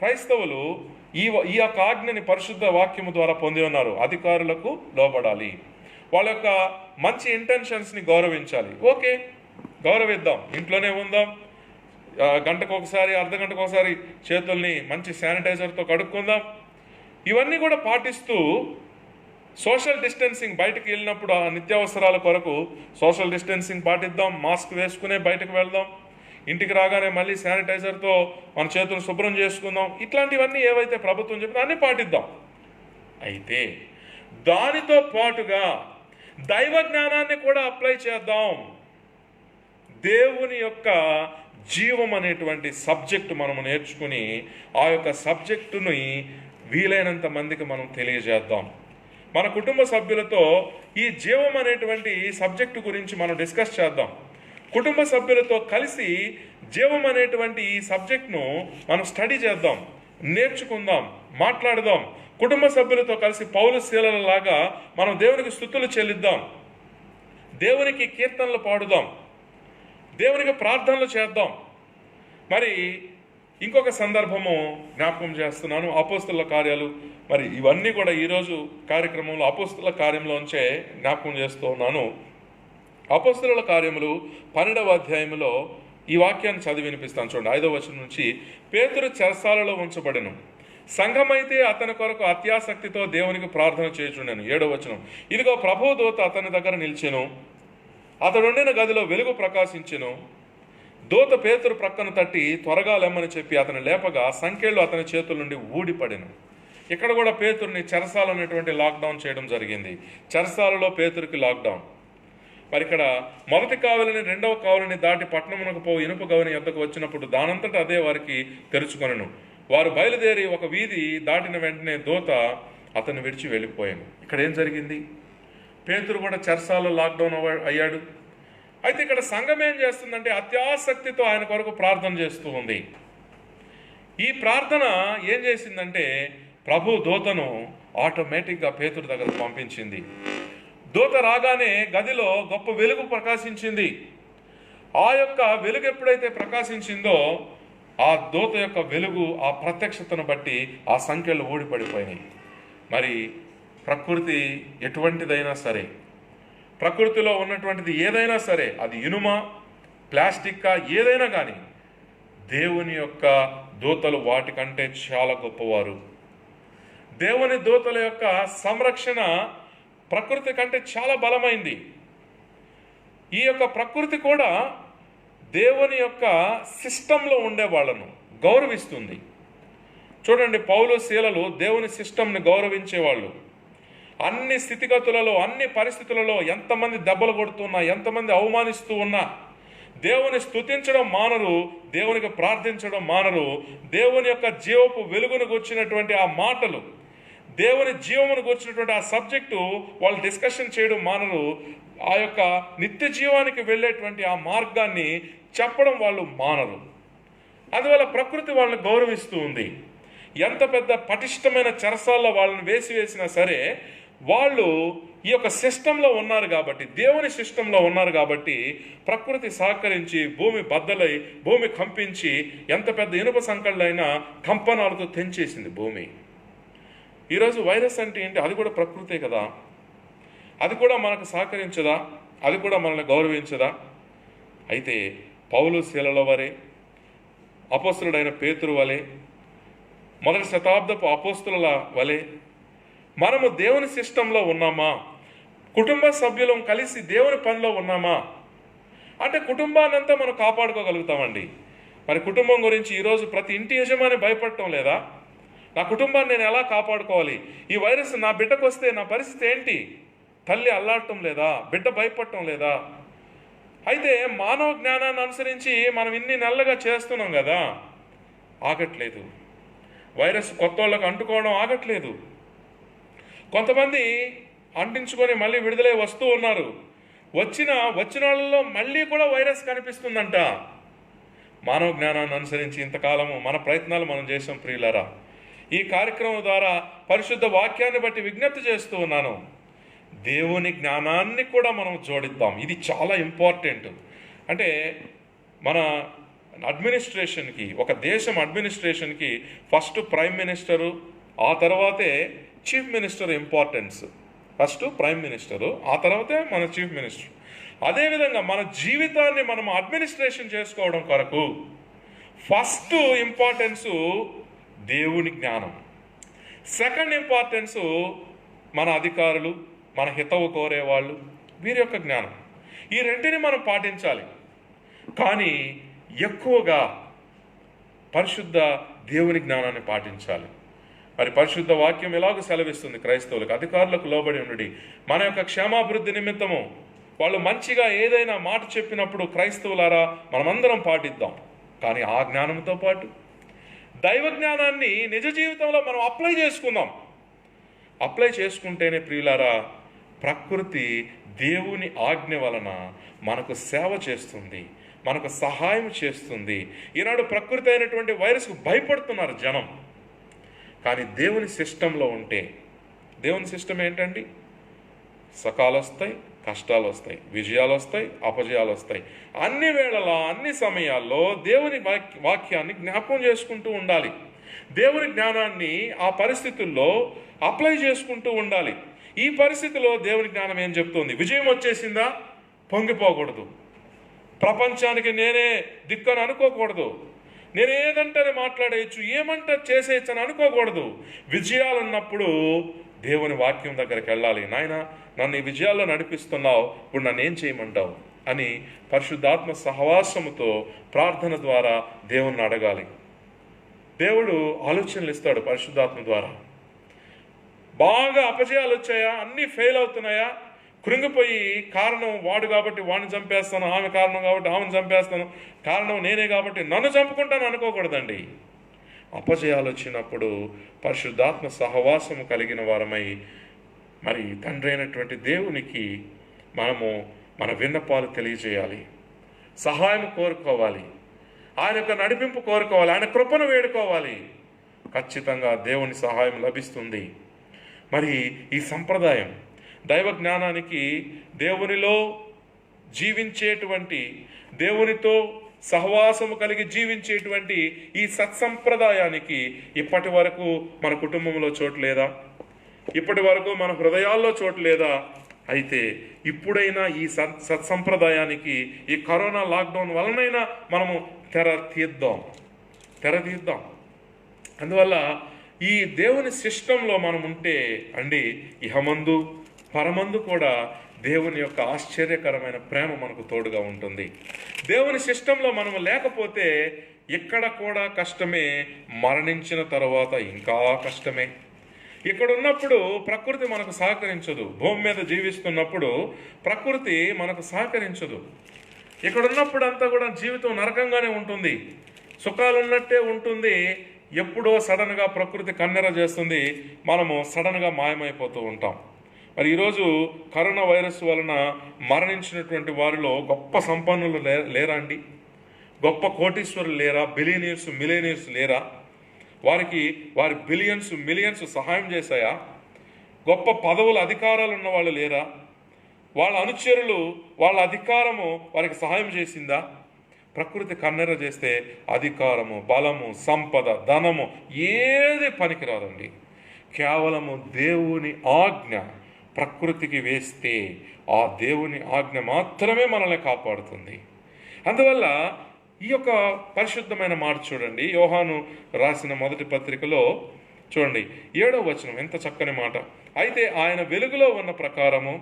క్రైస్తవులు ఈ యొక్క ఆజ్ఞని పరిశుద్ధ వాక్యము ద్వారా పొంది ఉన్నారు. అధికారులకు లోబడాలి, వాళ్ళ యొక్క మంచి ఇంటెన్షన్స్ని గౌరవించాలి. ఓకే, గౌరవిద్దాం, ఇంట్లోనే ఉందాం, గంటకు ఒకసారి, అర్ధగంటకు ఒకసారి చేతుల్ని మంచి శానిటైజర్తో కడుక్కుందాం. ఇవన్నీ కూడా పాటిస్తూ సోషల్ డిస్టెన్సింగ్, బయటకు వెళ్ళినప్పుడు ఆ నిత్యావసరాల కొరకు సోషల్ డిస్టెన్సింగ్ పాటిద్దాం, మాస్క్ వేసుకునే బయటకు వెళ్దాం, ఇంటికి రాగానే మళ్ళీ శానిటైజర్తో మన చేతులు శుభ్రం చేసుకుందాం. ఇట్లాంటివన్నీ ఏవైతే ప్రభుత్వం చెప్పినా అన్నీ పాటిద్దాం. అయితే దానితో పాటుగా దైవ జ్ఞానాన్ని కూడా అప్లై చేద్దాం. దేవుని యొక్క జీవం అనేటువంటి సబ్జెక్టు మనము నేర్చుకుని ఆ యొక్క సబ్జెక్టుని వీలైనంత మందికి మనం తెలియజేద్దాం. మన కుటుంబ సభ్యులతో ఈ జీవం అనేటువంటి సబ్జెక్టు గురించి మనం డిస్కస్ చేద్దాం. కుటుంబ సభ్యులతో కలిసి జీవం అనేటువంటి ఈ సబ్జెక్ట్ను మనం స్టడీ చేద్దాం, నేర్చుకుందాం, మాట్లాడదాం. కుటుంబ సభ్యులతో కలిసి పౌలు శీలలాగా మనం దేవునికి స్తుతులు చెల్లిద్దాం, దేవునికి కీర్తనలు పాడుదాం, దేవునికి ప్రార్థనలు చేద్దాం. మరి ఇంకొక సందర్భము జ్ఞాపకం చేస్తున్నాను, అపోస్తలుల కార్యాలు. మరి ఇవన్నీ కూడా ఈరోజు కార్యక్రమంలో అపోస్తలుల కార్యంలోంచే జ్ఞాపకం చేస్తూ ఉన్నాను. అపోస్తలుల కార్యములు 12వ అధ్యాయంలో ఈ వాక్యాన్ని చదివి వినిపిస్తాను. చూడండి, 5వ వచనం నుంచి. పేతురు చెరసాలలో ఉంచబడెను, సంఘమైతే అతని కొరకు అత్యాసక్తితో దేవునికి ప్రార్థన చేయుచుండెను. 7వ వచనం. ఇదిగో ప్రభువు దూత అతని దగ్గర నిలిచెను, అతడుండిన గదిలో వెలుగు ప్రకాశించెను. దూత పేతురు ప్రక్కన తట్టి త్వరగా లెమ్మని చెప్పి అతని లేపగా సంకెళ్ళు అతని చేతుల నుండి ఊడిపడెను. ఇక్కడ కూడా పేతురుని చెరసాల అనేటువంటి లాక్డౌన్ చేయడం జరిగింది. చెరసాలలో పేతురుకి లాక్డౌన్. మరి ఇక్కడ మొదటి కావలిని రెండవ కావలిని దాటి పట్టణమునకు పో ఇనుప గవని యొద్దకు వచ్చినప్పుడు దానంతటా అదే వారికి తెరుచుకొనెను. వారు బయలుదేరి ఒక వీధి దాటిన వెంటనే దూత అతను విడిచి వెళ్ళిపోయాను. ఇక్కడ ఏం జరిగింది? పేతురు కూడా చెరసాలలో లాక్డౌన్ అయ్యాడు. అయితే ఇక్కడ సంఘం ఏం చేస్తుందంటే అత్యాసక్తితో ఆయన కొరకు ప్రార్థన చేస్తూ ఉంది. ఈ ప్రార్థన ఏం చేసిందంటే ప్రభు దూతను ఆటోమేటిక్గా పేతురు దగ్గర పంపించింది. దూత రాగానే గదిలో గొప్ప వెలుగు ప్రకాశించింది. ఆ యొక్క వెలుగు ఎప్పుడైతే ప్రకాశించిందో ఆ దూత యొక్క వెలుగు, ఆ ప్రత్యక్షతను బట్టి ఆ సంఖ్యలు ఊడిపడిపోయినాయి. మరి ప్రకృతి ఎటువంటిదైనా సరే, ప్రకృతిలో ఉన్నటువంటిది ఏదైనా సరే, అది ఇనుమ, ప్లాస్టిక్కా, ఏదైనా కానీ దేవుని యొక్క దూతలు వాటికంటే చాలా గొప్పవారు. దేవుని దూతల యొక్క సంరక్షణ ప్రకృతి కంటే చాలా బలమైంది. ఈ యొక్క ప్రకృతి కూడా దేవుని యొక్క సిస్టంలో ఉండే వాళ్ళను గౌరవిస్తుంది. చూడండి, పౌలు శీలలు దేవుని సిస్టంని గౌరవించేవాళ్ళు. అన్ని స్థితిగతులలో, అన్ని పరిస్థితులలో ఎంతమంది దెబ్బలు కొడుతున్నా, ఎంతమంది అవమానిస్తూ ఉన్నా దేవుని స్తుతించడం మానరు, దేవునికి ప్రార్థించడం మానరు. దేవుని యొక్క జీవపు వెలుగును గుర్చినటువంటి ఆ మాటలు, దేవుని జీవమును గుర్చినటువంటి ఆ సబ్జెక్టు వాళ్ళు డిస్కషన్ చేయడం మానరు. ఆ యొక్క నిత్య జీవానికి వెళ్ళేటువంటి ఆ మార్గాన్ని చెప్పడం వాళ్ళు మానరు. అందువల్ల ప్రకృతి వాళ్ళని గౌరవిస్తూ ఉంది. ఎంత పెద్ద పటిష్టమైన చెరసాల్లో వాళ్ళని వేసినా సరే వాళ్ళు ఈ యొక్క సిస్టంలో ఉన్నారు కాబట్టి, దేవుని సిస్టంలో ఉన్నారు కాబట్టి ప్రకృతి సహకరించి భూమి బద్దలై, భూమి కంపించి, ఎంత పెద్ద ఇనుప సంకళ్ళైనా కంపనాలతో తెంచేసింది భూమి. ఈరోజు వైరస్ అంటే ఏంటి? అది కూడా ప్రకృతే కదా. అది కూడా మనకు సహకరించదా? అది కూడా మనల్ని గౌరవించదా? అయితే పౌలు శీలల వలె, అపోస్తలుడైన పేతురు వలె, మొదటి శతాబ్దపు అపోస్తలుల వలె మనము దేవుని సిస్టంలో ఉన్నామా? కుటుంబ సభ్యులం కలిసి దేవుని పనిలో ఉన్నామా? అంటే కుటుంబాన్నంతా మనం కాపాడుకోగలుగుతామండి. మరి కుటుంబం గురించి ఈరోజు ప్రతి ఇంటి యజమాని భయపడటం లేదా? నా కుటుంబాన్ని నేను ఎలా కాపాడుకోవాలి? ఈ వైరస్ నా బిడ్డకు వస్తే నా పరిస్థితి ఏంటి? తల్లి అల్లాడటం లేదా? బిడ్డ భయపడటం లేదా? అయితే మానవ జ్ఞానాన్ని అనుసరించి మనం ఇన్ని నెలలుగా చేస్తున్నాం కదా, ఆగట్లేదు. వైరస్ కొత్త వాళ్ళకు అంటుకోవడం ఆగట్లేదు. కొంతమంది అంటించుకొని మళ్ళీ విడుదలై వస్తూ ఉన్నారు. వచ్చిన వాళ్ళలో మళ్ళీ కూడా వైరస్ కనిపిస్తుందంట. మానవ జ్ఞానాన్ని అనుసరించి ఇంతకాలము మన ప్రయత్నాలు మనం చేసాం ప్రియులారా. ఈ కార్యక్రమం ద్వారా పరిశుద్ధ వాక్యాన్ని బట్టి విజ్ఞప్తి చేస్తూ ఉన్నాను, దేవుని జ్ఞానాన్ని కూడా మనం జోడిద్దాం. ఇది చాలా ఇంపార్టెంట్. అంటే మన అడ్మినిస్ట్రేషన్కి, ఒక దేశం అడ్మినిస్ట్రేషన్కి ఫస్ట్ ప్రైమ్ మినిస్టరు, ఆ తర్వాతే chief minister importance. First prime minister, ఆ తర్వాతే మన చీఫ్ మినిస్టర్. అదేవిధంగా మన జీవితాన్ని మనం అడ్మినిస్ట్రేషన్ చేసుకోవడం కొరకు ఫస్ట్ ఇంపార్టెన్సు దేవుని జ్ఞానం, సెకండ్ ఇంపార్టెన్సు మన అధికారులు, మన హితవు కోరేవాళ్ళు, వీరి యొక్క జ్ఞానం. ఈ రెంటిని మనం పాటించాలి. కానీ ఎక్కువగా పరిశుద్ధ దేవుని జ్ఞానాన్ని పాటించాలి. మరి పరిశుద్ధ వాక్యం ఎలాగో సెలవిస్తుంది క్రైస్తవులకు, అధికారులకు లోబడి ఉండి మన యొక్క క్షేమాభివృద్ధి నిమిత్తము వాళ్ళు మంచిగా ఏదైనా మాట చెప్పినప్పుడు క్రైస్తవులారా మనమందరం పాటిద్దాం. కానీ ఆ జ్ఞానంతో పాటు దైవ జ్ఞానాన్ని నిజ జీవితంలో మనం అప్లై చేసుకుందాం. అప్లై చేసుకుంటేనే ప్రియులారా ప్రకృతి దేవుని ఆజ్ఞ వలన మనకు సేవ చేస్తుంది, మనకు సహాయం చేస్తుంది. ఈనాడు ప్రకృతి అయినటువంటి వైరస్కు భయపడుతున్నారు జనం. కానీ దేవుని సిస్టంలో ఉంటే, దేవుని సిస్టమ్ ఏంటండి? సకాలు వస్తాయి, కష్టాలు వస్తాయి, విజయాలు వస్తాయి, అపజయాలు వస్తాయి. అన్ని వేళలా అన్ని సమయాల్లో దేవుని వాక్యాన్ని జ్ఞాపకం చేసుకుంటూ ఉండాలి. దేవుని జ్ఞానాన్ని ఆ పరిస్థితుల్లో అప్లై చేసుకుంటూ ఉండాలి. ఈ పరిస్థితిలో దేవుని జ్ఞానం ఏం చెప్తుంది? విజయం వచ్చేసిందా? పొంగిపోకూడదు. ప్రపంచానికి నేనే దిక్కని అనుకోకూడదు. నేను ఏదంటే మాట్లాడేయచ్చు, ఏమంటే చేసేయచ్చు అని అనుకోకూడదు. విజయాలు ఉన్నప్పుడు దేవుని వాక్యం దగ్గరికి వెళ్ళాలి. నాయన, నన్ను ఈ విజయాల్లో నడిపిస్తున్నావు, ఇప్పుడు నన్ను ఏం చేయమంటావు అని పరిశుద్ధాత్మ సహవాసముతో ప్రార్థన ద్వారా దేవుణ్ణి అడగాలి. దేవుడు ఆలోచనలు ఇస్తాడు పరిశుద్ధాత్మ ద్వారా. బాగా అపజయాలు వచ్చాయా, అన్నీ ఫెయిల్ అవుతున్నాయా, కృంగిపోయి కారణం వాడు కాబట్టి వాడిని చంపేస్తాను, ఆమె కారణం కాబట్టి ఆమెను చంపేస్తాను, కారణం నేనే కాబట్టి నన్ను చంపుకుంటాను అనుకోకూడదండి. అపజయాలు వచ్చినప్పుడు పరిశుద్ధాత్మ సహవాసము కలిగిన వారమై మరి తండ్రి అయినటువంటి దేవునికి మనము మన విన్నపాలు తెలియజేయాలి, సహాయం కోరుకోవాలి, ఆయన యొక్క నడిపింపు కోరుకోవాలి, ఆయన కృపను వేడుకోవాలి. ఖచ్చితంగా దేవుని సహాయం లభిస్తుంది. మరి ఈ సంప్రదాయం దైవ జ్ఞానానికి, దేవునిలో జీవించేటువంటి, దేవునితో సహవాసము కలిగి జీవించేటువంటి ఈ సత్సంప్రదాయానికి ఇప్పటి వరకు మన కుటుంబంలో చోటు లేదా? ఇప్పటి వరకు మన హృదయాల్లో చోటు లేదా? అయితే ఇప్పుడైనా ఈ సత్సంప్రదాయానికి ఈ కరోనా లాక్డౌన్ వలనైనా మనము తెర తీద్దాం. అందువల్ల ఈ దేవుని సిస్టంలో మనం ఉంటే అండి, ఇహమందు పరమందు కూడా దేవుని యొక్క ఆశ్చర్యకరమైన ప్రేమ మనకు తోడుగా ఉంటుంది. దేవుని సిస్టంలో మనం లేకపోతే ఇక్కడ కూడా కష్టమే, మరణించిన తర్వాత ఇంకా కష్టమే. ఇక్కడ ఉన్నప్పుడు ప్రకృతి మనకు సహకరించదు. భూమి మీద జీవిస్తున్నప్పుడు ప్రకృతి మనకు సహకరించదు. ఇక్కడ ఉన్నప్పుడు అంతా కూడా జీవితం నరకంగానే ఉంటుంది, సుఖాలు ఉన్నట్టే ఉంటుంది. ఎప్పుడో సడన్గా ప్రకృతి కన్నెర చేస్తుంది, మనము సడన్గా మాయమైపోతూ ఉంటాం. మరి ఈరోజు కరోనా వైరస్ వలన మరణించినటువంటి వారిలో గొప్ప సంపన్నులు లేరా అండి? గొప్ప కోటీశ్వరులు లేరా? బిలియనీర్స్, మిలియనీర్స్ లేరా? వారి బిలియన్స్, మిలియన్స్ సహాయం చేశాయా? గొప్ప పదవులు, అధికారాలు ఉన్న వాళ్ళు లేరా? వాళ్ళ అనుచరులు, వాళ్ళ అధికారము వారికి సహాయం చేసిందా? ప్రకృతి కన్నెర చేస్తే అధికారము, బలము, సంపద, ధనము ఏది పనికిరాదండి. కేవలము దేవుని ఆజ్ఞ ప్రకృతికి వేస్తే ఆ దేవుని ఆజ్ఞ మాత్రమే మనల్ని కాపాడుతుంది. అందువల్ల ఈ యొక్క పరిశుద్ధమైన మాట చూడండి, యోహాను రాసిన మొదటి పత్రికలో చూడండి 7వ వచనం, ఎంత చక్కని మాట. అయితే ఆయన వెలుగులో ఉన్న ప్రకారము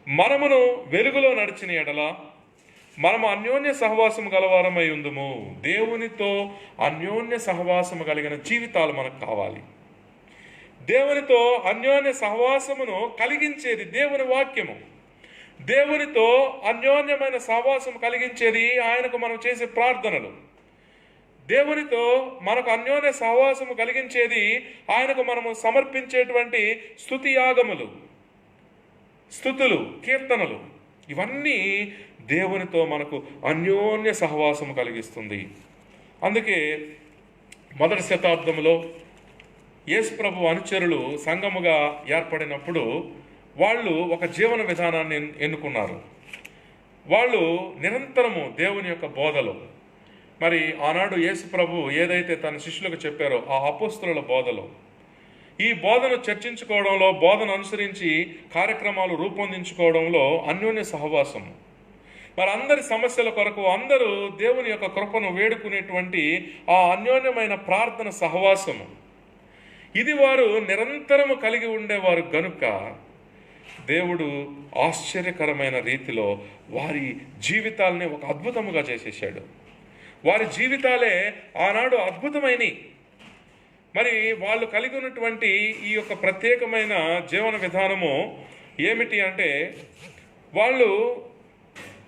మనమును వెలుగులో నడిచిన ఎడల మనము అన్యోన్య సహవాసము గలవారమై ఉందుము. దేవునితో అన్యోన్య సహవాసము కలిగిన జీవితాలు మనకు కావాలి. దేవునితో అన్యోన్య సహవాసమును కలిగించేది దేవుని వాక్యము. దేవునితో అన్యోన్యమైన సహవాసం కలిగించేది ఆయనకు మనం చేసే ప్రార్థనలు. దేవునితో మనకు అన్యోన్య సహవాసము కలిగించేది ఆయనకు మనము సమర్పించేటువంటి స్తుతి యాగములు, స్తుతులు, కీర్తనలు. ఇవన్నీ దేవునితో మనకు అన్యోన్య సహవాసము కలిగిస్తుంది. అందుకే మొదటి శతాబ్దంలో యేసుప్రభు అనుచరులు సంఘముగా ఏర్పడినప్పుడు వాళ్ళు ఒక జీవన విధానాన్ని ఎన్నుకున్నారు. వాళ్ళు నిరంతరము దేవుని యొక్క బోధలో, మరి ఆనాడు యేసుప్రభు ఏదైతే తన శిష్యులకు చెప్పారో ఆ అపోస్తలుల బోధలో, ఈ బోధను చర్చించుకోవడంలో, బోధను అనుసరించి కార్యక్రమాలు రూపొందించుకోవడంలో అన్యోన్య సహవాసము. మరి అందరి సమస్యల కొరకు అందరూ దేవుని యొక్క కృపను వేడుకునేటువంటి ఆ అన్యోన్యమైన ప్రార్థన సహవాసము, ఇది వారు నిరంతరము కలిగి ఉండేవారు గనుక దేవుడు ఆశ్చర్యకరమైన రీతిలో వారి జీవితాలని ఒక అద్భుతముగా చేసేసాడు. వారి జీవితాలే ఆనాడు అద్భుతమైనవి. మరి వాళ్ళు కలిగి ఉన్నటువంటి ఈ యొక్క ప్రత్యేకమైన జీవన విధానము ఏమిటి అంటే, వాళ్ళు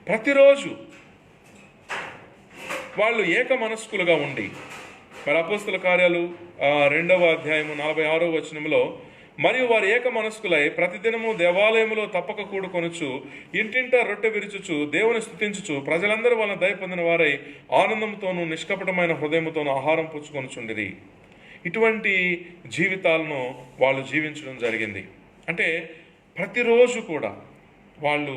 ప్రతిరోజు వాళ్ళు ఏక మనస్కులుగా ఉండి, మరి అపోస్తల కార్యాలు 2వ అధ్యాయము 46వ వచనంలో, మరియు వారు ఏక మనస్కులై ప్రతిదినము దేవాలయములో తప్పక కూడుకొనుచు ఇంటింటా రొట్టె విరుచుచు దేవుని స్తుతించుచు ప్రజలందరూ వాళ్ళ దయ పొందిన వారై ఆనందంతోనూ నిష్కపటమైన హృదయముతోనూ ఆహారం పుచ్చుకొనుచుండిరి. ఇటువంటి జీవితాలను వాళ్ళు జీవించడం జరిగింది. అంటే ప్రతిరోజు కూడా వాళ్ళు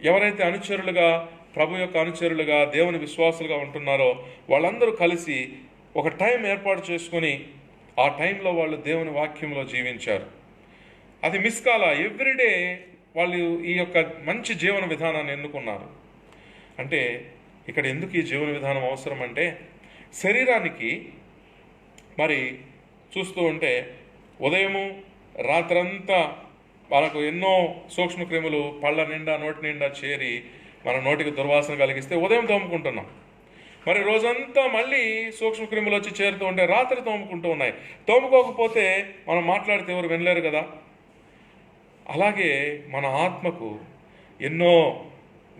ఎవరైతే అనుచరులుగా, ప్రభు యొక్క అనుచరులుగా, దేవుని విశ్వాసులుగా ఉంటున్నారో వాళ్ళందరూ కలిసి ఒక టైం ఏర్పాటు చేసుకొని ఆ టైంలో వాళ్ళు దేవుని వాక్యంలో జీవించారు. అది మిస్ కాల. ఎవ్రీడే వాళ్ళు ఈ యొక్క మంచి జీవన విధానాన్ని ఎన్నుకున్నారు. అంటే ఇక్కడ ఎందుకు ఈ జీవన విధానం అవసరం అంటే, శరీరానికి మరి చూస్తూ ఉంటే ఉదయము రాత్రంతా మనకు ఎన్నో సూక్ష్మక్రిములు పళ్ళ నిండా నోటి నిండా చేరి మన నోటికి దుర్వాసన కలిగిస్తే ఉదయం తోముకుంటున్నాం. మరి రోజంతా మళ్ళీ సూక్ష్మక్రిములు వచ్చి చేరుతూ ఉంటే రాత్రి తోముకుంటూ ఉన్నాయి. తోముకోకపోతే మనం మాట్లాడితే ఎవరు వినలేరు కదా. అలాగే మన ఆత్మకు ఎన్నో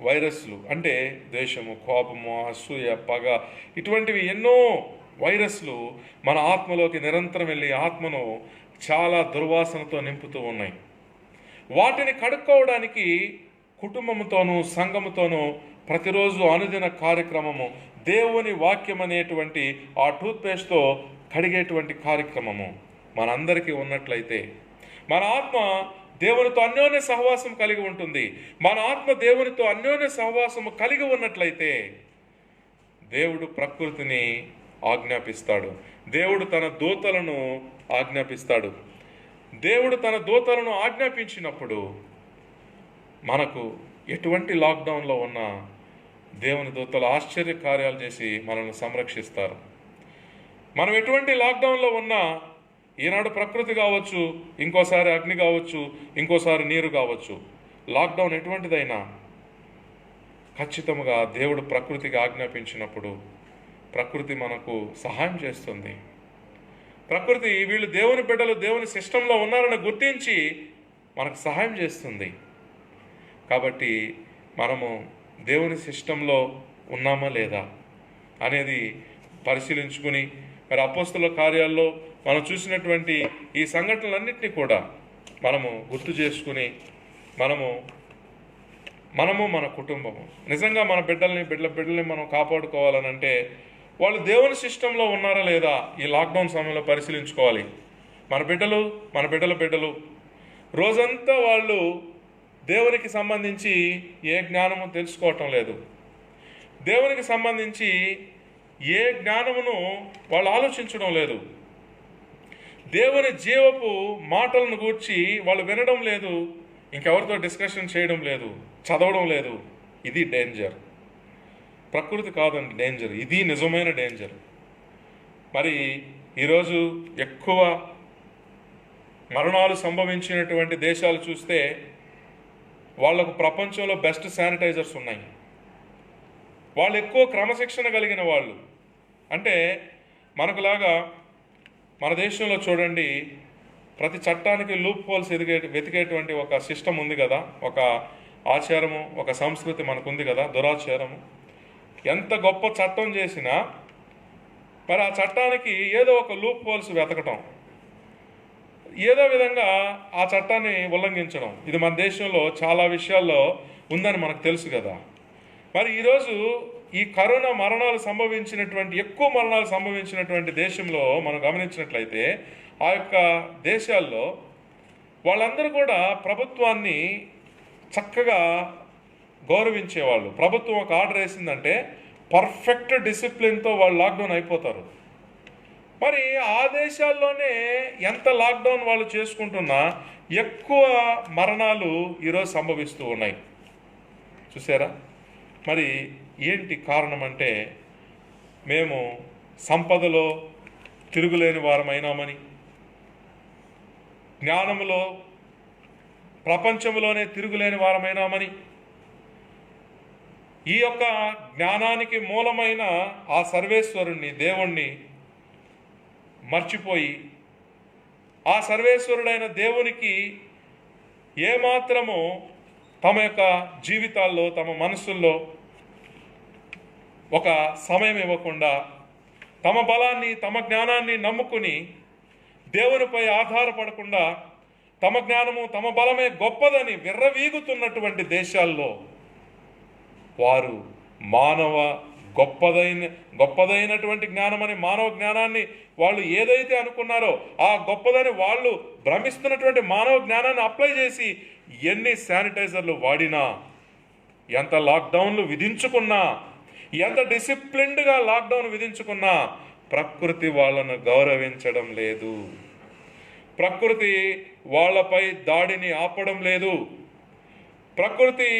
వైరస్లు, అంటే ద్వేషము, కోపము, అసూయ, పగ, ఇటువంటివి ఎన్నో వైరస్లు మన ఆత్మలోకి నిరంతరం వెళ్ళి ఆత్మను చాలా దుర్వాసనతో నింపుతూ ఉన్నాయి. వాటిని కడుక్కోవడానికి కుటుంబంతోనూ సంఘముతోనూ ప్రతిరోజు అనుదిన కార్యక్రమము దేవుని వాక్యం అనేటువంటి ఆ టూత్పేస్ట్తో కడిగేటువంటి కార్యక్రమము మనందరికీ ఉన్నట్లయితే, మన ఆత్మ దేవునితో అన్యోన్య సహవాసం కలిగి ఉంటుంది. మన ఆత్మ దేవునితో అన్యోన్య సహవాసము కలిగి ఉన్నట్లయితే దేవుడు ప్రకృతిని ఆజ్ఞాపిస్తాడు. దేవుడు తన దూతలను ఆజ్ఞాపిస్తాడు. దేవుడు తన దూతలను ఆజ్ఞాపించినప్పుడు మనకు ఎటువంటి లాక్డౌన్లో ఉన్నా దేవుని దూతలు ఆశ్చర్య కార్యాలు చేసి మనల్ని సంరక్షిస్తారు. మనం ఎటువంటి లాక్డౌన్లో ఉన్నా, ఈనాడు ప్రకృతి కావచ్చు, ఇంకోసారి అగ్ని కావచ్చు, ఇంకోసారి నీరు కావచ్చు, లాక్డౌన్ ఎటువంటిదైనా ఖచ్చితంగా దేవుడు ప్రకృతికి ఆజ్ఞాపించినప్పుడు ప్రకృతి మనకు సహాయం చేస్తుంది. ప్రకృతి వీళ్ళు దేవుని బిడ్డలు, దేవుని సిస్టంలో ఉన్నారని గుర్తించి మనకు సహాయం చేస్తుంది. కాబట్టి మనము దేవుని సిస్టంలో ఉన్నామా లేదా అనేది పరిశీలించుకుని, మరి అపోస్తల కార్యాల్లో మనం చూసినటువంటి ఈ సంఘటనలన్నింటినీ కూడా మనము గుర్తు చేసుకుని మనము మన కుటుంబము నిజంగా మన బిడ్డల్ని మనం కాపాడుకోవాలనంటే వాళ్ళు దేవుని సిస్టంలో ఉన్నారా లేదా ఈ లాక్డౌన్ సమయంలో పరిశీలించుకోవాలి. మన బిడ్డలు రోజంతా వాళ్ళు దేవునికి సంబంధించి ఏ జ్ఞానము తెలుసుకోవటం లేదు. దేవునికి సంబంధించి ఏ జ్ఞానమును వాళ్ళు ఆలోచించడం లేదు. దేవుని జీవపు మాటలను గూర్చి వాళ్ళు వినడం లేదు. ఇంకెవరితో డిస్కషన్ చేయడం లేదు, చదవడం లేదు. ఇది డేంజర్. ప్రకృతి కాదండి డేంజర్, ఇది నిజమైన డేంజర్. మరి ఈరోజు ఎక్కువ మరణాలు సంభవించినటువంటి దేశాలు చూస్తే వాళ్లకు ప్రపంచంలో బెస్ట్ శానిటైజర్స్ ఉన్నాయి. వాళ్ళు ఎక్కువ క్రమశిక్షణ కలిగిన వాళ్ళు. అంటే మనకులాగా మన దేశంలో చూడండి, ప్రతి చట్టానికి లూప్ హోల్స్ వెతికేటువంటి ఒక సిస్టమ్ ఉంది కదా, ఒక ఆచారము, ఒక సంస్కృతి మనకుంది కదా, దురాచారము. ఎంత గొప్ప చట్టం చేసినా మరి ఆ చట్టానికి ఏదో ఒక లూప్ హోల్స్ వెతకటం, ఏదో విధంగా ఆ చట్టాన్ని ఉల్లంఘించడం, ఇది మన దేశంలో చాలా విషయాల్లో ఉందని మనకు తెలుసు కదా. మరి ఈరోజు ఈ కరోనా ఎక్కువ మరణాలు సంభవించినటువంటి దేశంలో మనం గమనించినట్లయితే ఆ యొక్క దేశాల్లో వాళ్ళందరూ కూడా ప్రభుత్వాన్ని చక్కగా గౌరవించేవాళ్ళు. ప్రభుత్వం ఒక ఆర్డర్ వేసిందంటే పర్ఫెక్ట్ డిసిప్లిన్తో వాళ్ళు లాక్డౌన్ అయిపోతారు. మరి ఆ దేశాల్లోనే ఎంత లాక్డౌన్ వాళ్ళు చేసుకుంటున్నా ఎక్కువ మరణాలు ఈరోజు సంభవిస్తూ ఉన్నాయి. చూసారా? మరి ఏంటి కారణం అంటే, మేము సంపదలో తిరుగులేని వారమైనామని, జ్ఞానములో ప్రపంచంలోనే తిరుగులేని వారమైనామని, ఈ యొక్క జ్ఞానానికి మూలమైన ఆ సర్వేశ్వరుణ్ణి, దేవుణ్ణి మర్చిపోయి ఆ సర్వేశ్వరుడైన దేవునికి ఏమాత్రము తమ యొక్క జీవితాల్లో, తమ మనసుల్లో ఒక సమయం ఇవ్వకుండా తమ బలాన్ని, తమ జ్ఞానాన్ని నమ్ముకుని దేవునిపై ఆధారపడకుండా తమ జ్ఞానము, తమ బలమే గొప్పదని విర్రవీగుతున్నటువంటి దేశాల్లో వారు గొప్పదైనటువంటి జ్ఞానమని, మానవ జ్ఞానాన్ని వాళ్ళు ఏదైతే అనుకున్నారో ఆ గొప్పదని వాళ్ళు భ్రమిస్తున్నటువంటి మానవ జ్ఞానాన్ని అప్లై చేసి ఎన్ని శానిటైజర్లు వాడినా, ఎంత లాక్డౌన్లు విధించుకున్నా, ఎంత డిసిప్లిన్డ్గా లాక్డౌన్ విధించుకున్నా ప్రకృతి వాళ్ళను గౌరవించడం లేదు. ప్రకృతి వాళ్ళపై దాడిని ఆపడం లేదు. ప్రకృతి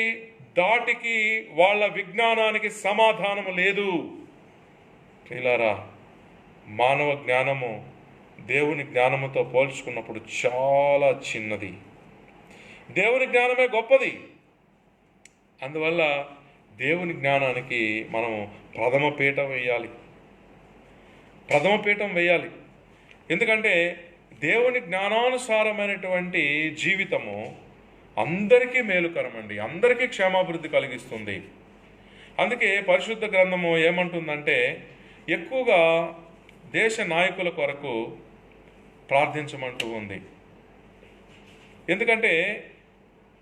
దాటికి వాళ్ళ విజ్ఞానానికి సమాధానం లేదు. ప్రియులారా, మానవ జ్ఞానము దేవుని జ్ఞానముతో పోల్చుకున్నప్పుడు చాలా చిన్నది. దేవుని జ్ఞానమే గొప్పది. అందువల్ల దేవుని జ్ఞానానికి మనం ప్రథమ పీఠం వేయాలి. ఎందుకంటే దేవుని జ్ఞానానుసారమైనటువంటి జీవితము అందరికీ మేలుకరమండి, అందరికీ క్షేమాభివృద్ధి కలిగిస్తుంది. అందుకే పరిశుద్ధ గ్రంథము ఏమంటుందంటే ఎక్కువగా దేశ నాయకుల కొరకు ప్రార్థించమంటూ ఉంది. ఎందుకంటే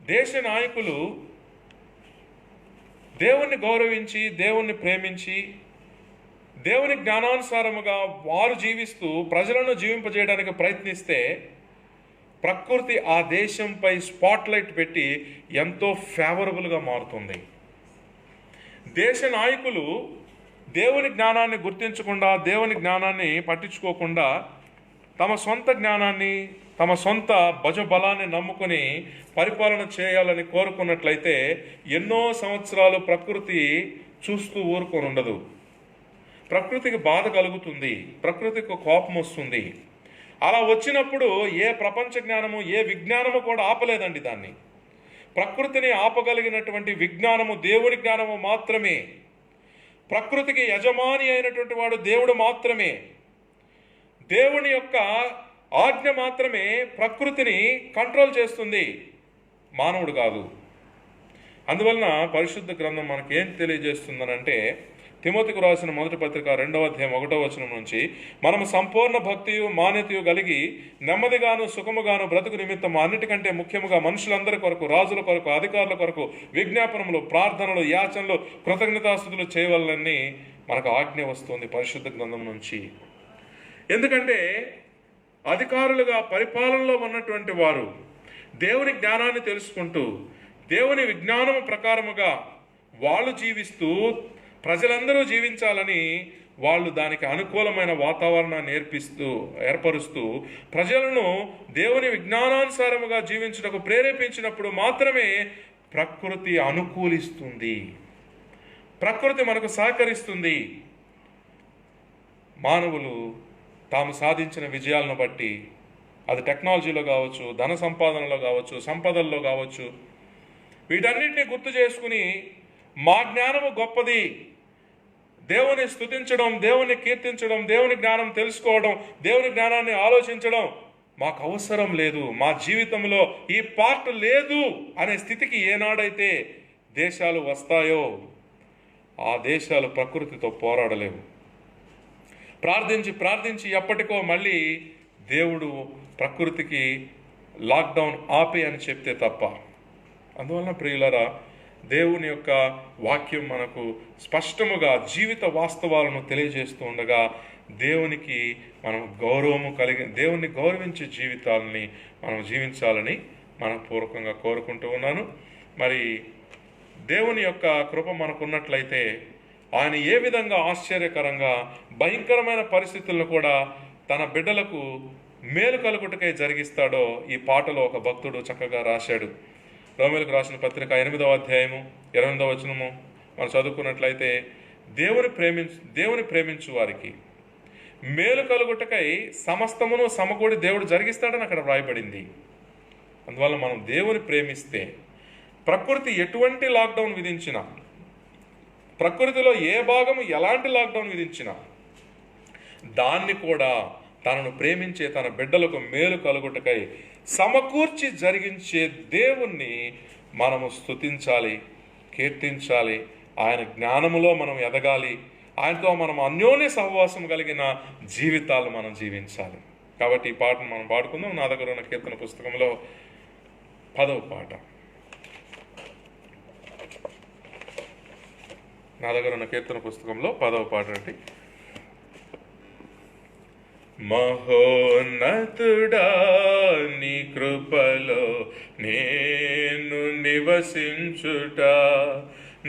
దేశ నాయకులు దేవుణ్ణి గౌరవించి, దేవుణ్ణి ప్రేమించి, దేవుని జ్ఞానానుసారముగా వారు జీవిస్తూ ప్రజలను జీవింపజేయడానికి ప్రయత్నిస్తే ప్రకృతి ఆ దేశంపై స్పాట్లైట్ పెట్టి ఎంతో ఫేవరబుల్గా మారుతుంది. దేశ నాయకులు దేవుని జ్ఞానాన్ని గుర్తించకుండా, దేవుని జ్ఞానాన్ని పట్టించుకోకుండా తమ సొంత జ్ఞానాన్ని, తమ సొంత భుజబలాన్ని నమ్ముకొని పరిపాలన చేయాలని కోరుకున్నట్లయితే ఎన్నో సంవత్సరాలు ప్రకృతి చూస్తూ ఊరుకొని ఉండదు. ప్రకృతికి బాధ కలుగుతుంది, ప్రకృతికి కోపం వస్తుంది. అలా వచ్చినప్పుడు ఏ ప్రపంచ జ్ఞానము, ఏ విజ్ఞానము కూడా ఆపలేదండి దాన్ని. ప్రకృతిని ఆపగలిగినటువంటి విజ్ఞానము దేవుడి జ్ఞానము మాత్రమే. ప్రకృతికి యజమాని అయినటువంటి వాడు దేవుడు మాత్రమే. దేవుని యొక్క ఆజ్ఞ మాత్రమే ప్రకృతిని కంట్రోల్ చేస్తుంది, మానవుడు కాదు. అందువలన పరిశుద్ధ గ్రంథం మనకేం తెలియజేస్తుందనంటే, తిమోతికి రాసిన మొదటి పత్రిక 2వ అధ్యాయం 1వ వచనం నుంచి, మనము సంపూర్ణ భక్తియు మాన్యతయు కలిగి నెమ్మదిగాను సుఖముగాను బ్రతుకు నిమిత్తం అన్నిటికంటే ముఖ్యముగా మనుషులందరి కొరకు, రాజుల కొరకు, అధికారుల కొరకు విజ్ఞాపనములు, ప్రార్థనలు, యాచనలు, కృతజ్ఞతాస్తుతులు చేయవలనని మనకు ఆజ్ఞ వస్తుంది పరిశుద్ధ గ్రంథం నుంచి. ఎందుకంటే అధికారులుగా పరిపాలనలో ఉన్నటువంటి వారు దేవుని జ్ఞానాన్ని తెలుసుకుంటూ, దేవుని విజ్ఞానము ప్రకారముగా వాళ్ళు జీవిస్తూ ప్రజలందరూ జీవించాలని వాళ్ళు దానికి అనుకూలమైన వాతావరణాన్ని ఏర్పరుస్తూ ప్రజలను దేవుని విజ్ఞానానుసారముగా జీవించుటకు ప్రేరేపించినప్పుడు మాత్రమే ప్రకృతి అనుకూలిస్తుంది, ప్రకృతి మనకు సహకరిస్తుంది. మానవులు తాము సాధించిన విజయాలను బట్టి, అది టెక్నాలజీలో కావచ్చు, ధన సంపాదనలో కావచ్చు, సంపదల్లో కావచ్చు, వీటన్నిటిని గుర్తు చేసుకుని మా జ్ఞానము గొప్పది, దేవుని స్తుతించడం, దేవుని కీర్తించడం, దేవుని జ్ఞానం తెలుసుకోవడం, దేవుని జ్ఞానాన్ని ఆలోచించడం మాకు అవసరం లేదు, మా జీవితంలో ఈ పార్ట్ లేదు అనే స్థితికి ఏనాడైతే దేశాలు వస్తాయో ఆ దేశాలు ప్రకృతితో పోరాడలేవు. ప్రార్థించి ఎప్పటికో మళ్ళీ దేవుడు ప్రకృతికి లాక్డౌన్ ఆపే అని చెప్తే తప్ప. అందువలన ప్రియులారా, దేవుని యొక్క వాక్యం మనకు స్పష్టముగా జీవిత వాస్తవాలను తెలియజేస్తూ ఉండగా దేవునికి మనం దేవుణ్ణి గౌరవించే జీవితాలని మనం జీవించాలని మనపూర్వకంగా కోరుకుంటూ ఉన్నాను. మరి దేవుని యొక్క కృప మనకున్నట్లయితే ఆయన ఏ విధంగా ఆశ్చర్యకరంగా భయంకరమైన పరిస్థితులను కూడా తన బిడ్డలకు మేలు కలుగుటకై జరిగిస్తాడో ఈ పాటలో ఒక భక్తుడు చక్కగా రాశాడు. రోమీయులకు రాసిన పత్రిక 8వ అధ్యాయము 8వ వచనము మనం చదువుకున్నట్లయితే, దేవుని ప్రేమించు వారికి మేలు కలుగుటకై సమస్తమును సమకూడి దేవుడు జరిగిస్తాడని అక్కడ వ్రాయబడింది. అందువల్ల మనం దేవుని ప్రేమిస్తే ప్రకృతి ఎటువంటి లాక్డౌన్ విధించినా, ప్రకృతిలో ఏ భాగము ఎలాంటి లాక్డౌన్ విధించినా దాన్ని కూడా తనను ప్రేమించే తన బిడ్డలకు మేలు కలుగుటకై సమకూర్చి జరిగించే దేవుణ్ణి మనము స్తుతించాలి, కీర్తించాలి. ఆయన జ్ఞానములో మనం ఎదగాలి. ఆయనతో మనం అన్యోన్య సహవాసం కలిగిన జీవితాలు మనం జీవించాలి. కాబట్టి ఈ పాటను మనం పాడుకుందాం. నా దగ్గర ఉన్న కీర్తన పుస్తకంలో 10వ పాట. నా దగ్గర ఉన్న కీర్తన పుస్తకంలో 10వ పాట అండి. మహోన్నతుడా నీ కృపలో నేను నివసించుట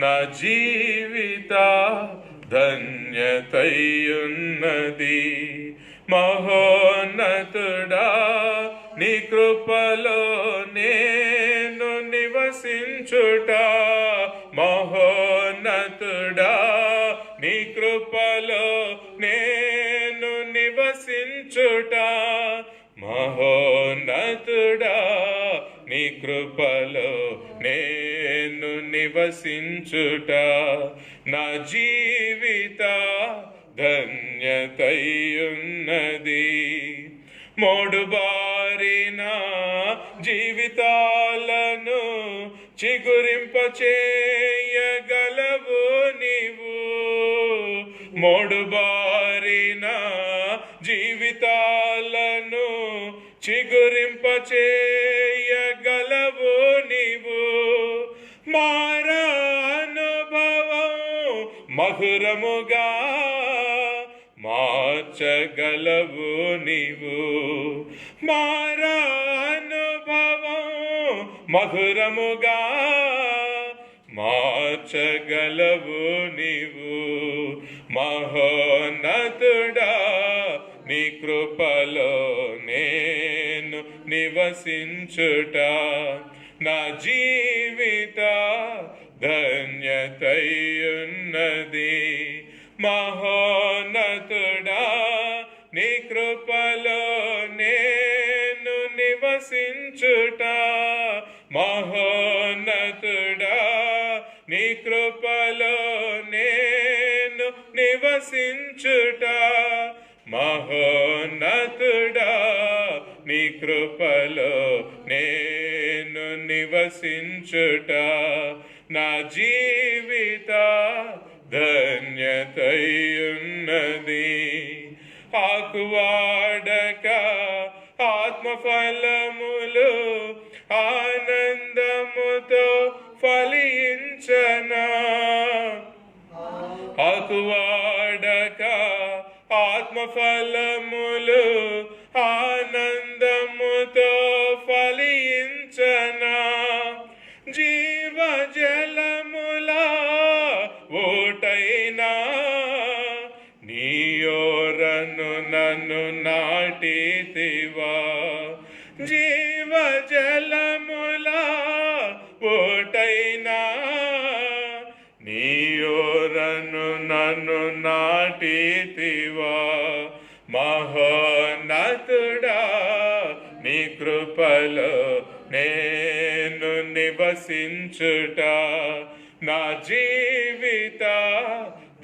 నా జీవిత ధన్యతయున్నది. మహోన్నతుడా నీ కృపలో నేను నివసించుట, మహోన్నతుడా నీ కృపలో నేను నివసించుట, మహోన్నతుడా నీ కృపలో నేను నివసించుట నా జీవిత ధన్యతయున్నది. మోడుబారిన జీవితాలను చిగురింపచేయగలవు నీవు, మోడుబారిన జీవితాలను చిగురింపచేయగలవు నీవు. మారా అనుభవం మధురముగా మార్చగలవు నీవు, మారా అనుభవం మధురముగా మార్చగలవు నీవు. మహోన్నతుడా నీ కృపలో నేను నివసించుట నా జీవిత ధన్యతయున్నది. మహోన్నతుడా నీ కృపలో నేను నివసించుట, మహోన్నతుడా నీ కృపలో నేను నివసించుట, మహోన్నతుడా నీ కృపలో నేను నివసించుట నా జీవిత ధన్యతయున్నది. ఆకువాడక ఆత్మఫలములు ఆనందముతో ఫలించనా, ఆకువాడక ఆత్మఫలములు ఆనందముతో ఫలించనా, జీవజలములా ఓటైనా నీయోరను నన్ను నాటితివా, జీవజలములా ఓటైనా నీయోరను నన్ను నాటితివా. మహోన్నతుడా నీ కృపలో నేను నివసించుట నా జీవిత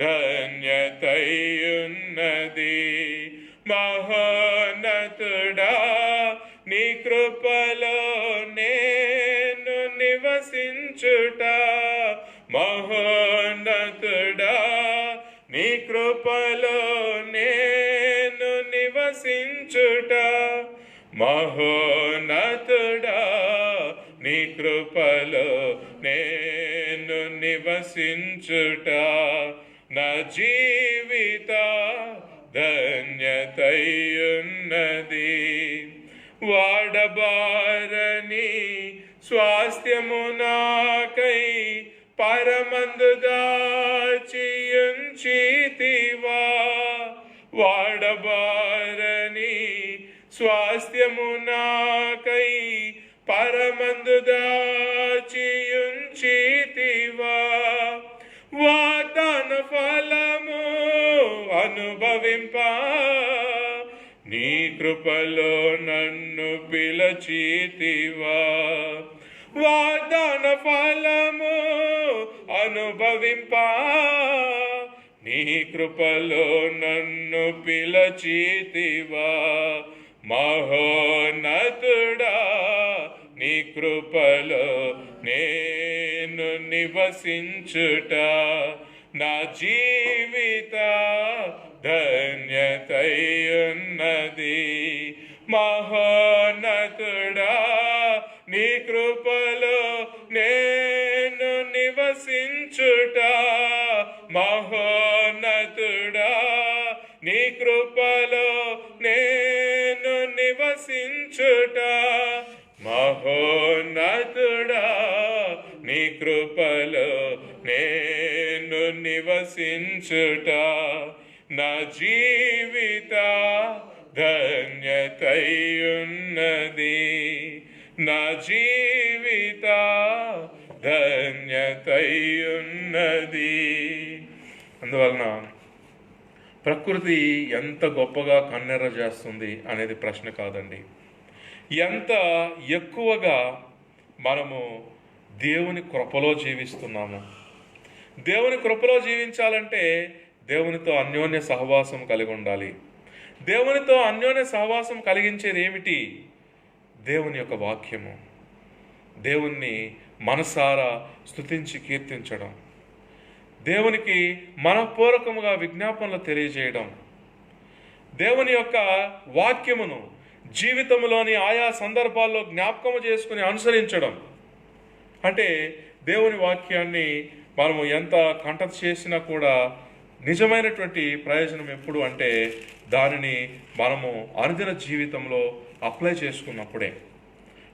ధన్యతయున్నది. మహోన్నతుడా నీ కృపలో నేను నివసించుట, మహోన్నతుడా నీ కృపలో నేను నివసించుట, మహోన్నతుడా నీ కృపలో నేను నివసించుట నా జీవిత ధన్యతయున్నది. వాడబారని స్వాస్థ్యము నాకై పరమందు దాచియుంచితివా, వాడబారని స్వాస్థ్యము నాకై పరమందు దాచియుంచితివా. వాగ్దాన ఫలము అనుభవింప నీ కృపలో నన్ను పిలచితివా, వాగ్దాన ఫలము అనుభవింప నీ కృపలో నన్ను పిలచితివా. మహోన్నతుడా, నీ కృపలో నేను నివసించుట నా జీవిత ధన్యతయున్నది. మహోన్నతుడా, నీ కృపలో నేను నివసించుట. మహోన్నతుడా, నీ కృపలో నేను నివసించుట. మహోన్నతుడా, నీ కృపలో నేను నివసించుట నా జీవిత ధన్యతయున్నది. నా జీవిత ధన్యతయున్నది. అందువలన ప్రకృతి ఎంత గొప్పగా కన్నెర్ర చేస్తుంది అనేది ప్రశ్న కాదండి. ఎంత ఎక్కువగా మనము దేవుని కృపలో జీవిస్తున్నాము. దేవుని కృపలో జీవించాలంటే దేవునితో అన్యోన్య సహవాసం కలిగి ఉండాలి. దేవునితో అన్యోన్య సహవాసం కలిగించేది ఏమిటి? దేవుని యొక్క వాక్యము. దేవుణ్ణి మనసారా స్తుతించి కీర్తించడం, దేవునికి మనపూర్వకముగా విజ్ఞాపనలు తెలియజేయడం, దేవుని యొక్క వాక్యమును జీవితంలోని ఆయా సందర్భాల్లో జ్ఞాపకము చేసుకుని అనుసరించడం. అంటే దేవుని వాక్యాన్ని మనము ఎంత కంఠ చేసినా కూడా నిజమైనటువంటి ప్రయోజనం ఎప్పుడు అంటే దానిని మనము అనుదిన జీవితంలో అప్లై చేసుకున్నప్పుడే.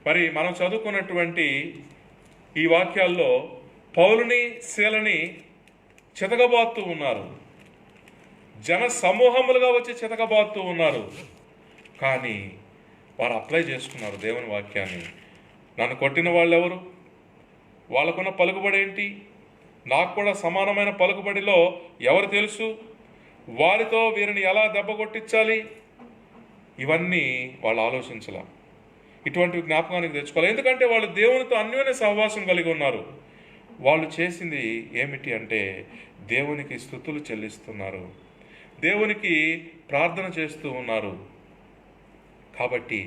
మరి మనం చదువుకున్నటువంటి ఈ వాక్యాల్లో పౌలుని శీలని చితకబాత్తూ ఉన్నారు, జన సమూహములుగా వచ్చి చితకబాత్తూ ఉన్నారు. కానీ వారు అప్లై చేసుకున్నారు దేవుని వాక్యాన్ని. నన్ను కొట్టిన వాళ్ళు ఎవరు? వాళ్ళకున్న పలుకుబడి ఏంటి? నాకు కూడా సమానమైన పలుకుబడిలో ఎవరు తెలుసు? వారితో వీరిని ఎలా దెబ్బ కొట్టించాలి? ఇవన్నీ వాళ్ళు ఆలోచించాల. ఇటువంటి జ్ఞాపకానికి తెచ్చుకోవాలి. ఎందుకంటే వాళ్ళు దేవునితో అన్యోన్య సహవాసం కలిగి ఉన్నారు. వాళ్ళు చేసింది ఏమిటి అంటే దేవునికి స్తుతులు చెల్లిస్తున్నారు, దేవునికి ప్రార్థన చేస్తూ ఉన్నారు. కాబట్టి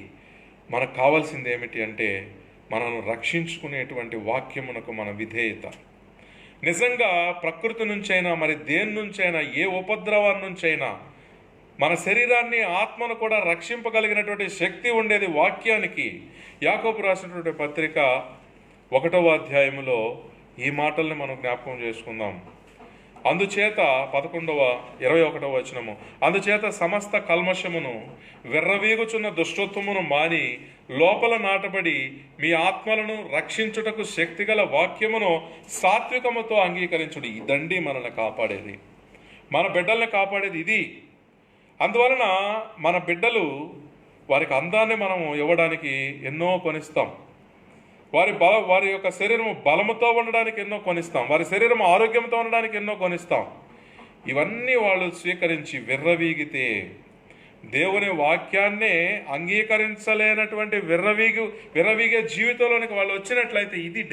మనకు కావాల్సింది ఏమిటి అంటే మనల్ని రక్షించుకునేటువంటి వాక్యమునకు మన విధేయత. నిజంగా ప్రకృతి నుంచైనా మరి దేని నుంచైనా ఏ ఉపద్రవం నుంచైనా మన శరీరాన్ని ఆత్మను కూడా రక్షింపగలిగినటువంటి శక్తి ఉండేది వాక్యానికి. యాకోబు రాసినటువంటి పత్రిక 1వ అధ్యాయములో ఈ మాటల్ని మనం జ్ఞాపకం చేసుకుందాం. అందుచేత 21వ వచనము, అందుచేత సమస్త కల్మషమును విర్రవీగుచున్న దుష్టత్వమును మాని లోపల నాటబడి మీ ఆత్మలను రక్షించుటకు శక్తిగల వాక్యమును సాత్వికముతో అంగీకరించుడి. ఇదండి మనల్ని కాపాడేది, మన బిడ్డల్ని కాపాడేది ఇది. అందువలన మన బిడ్డలు వారికి అందాన్ని మనం ఇవ్వడానికి ఎన్నో కొనిస్తాం, వారి యొక్క శరీరం బలముతో ఉండడానికి ఎన్నో కొనిస్తాం, వారి శరీరం ఆరోగ్యంతో ఉండడానికి ఎన్నో కొనిస్తాం. ఇవన్నీ వాళ్ళు స్వీకరించి విర్రవీగితే, దేవుని వాక్యాన్నే అంగీకరించలేనటువంటి విర్రవీగే జీవితంలోనికి వాళ్ళు వచ్చినట్లయితే ఇది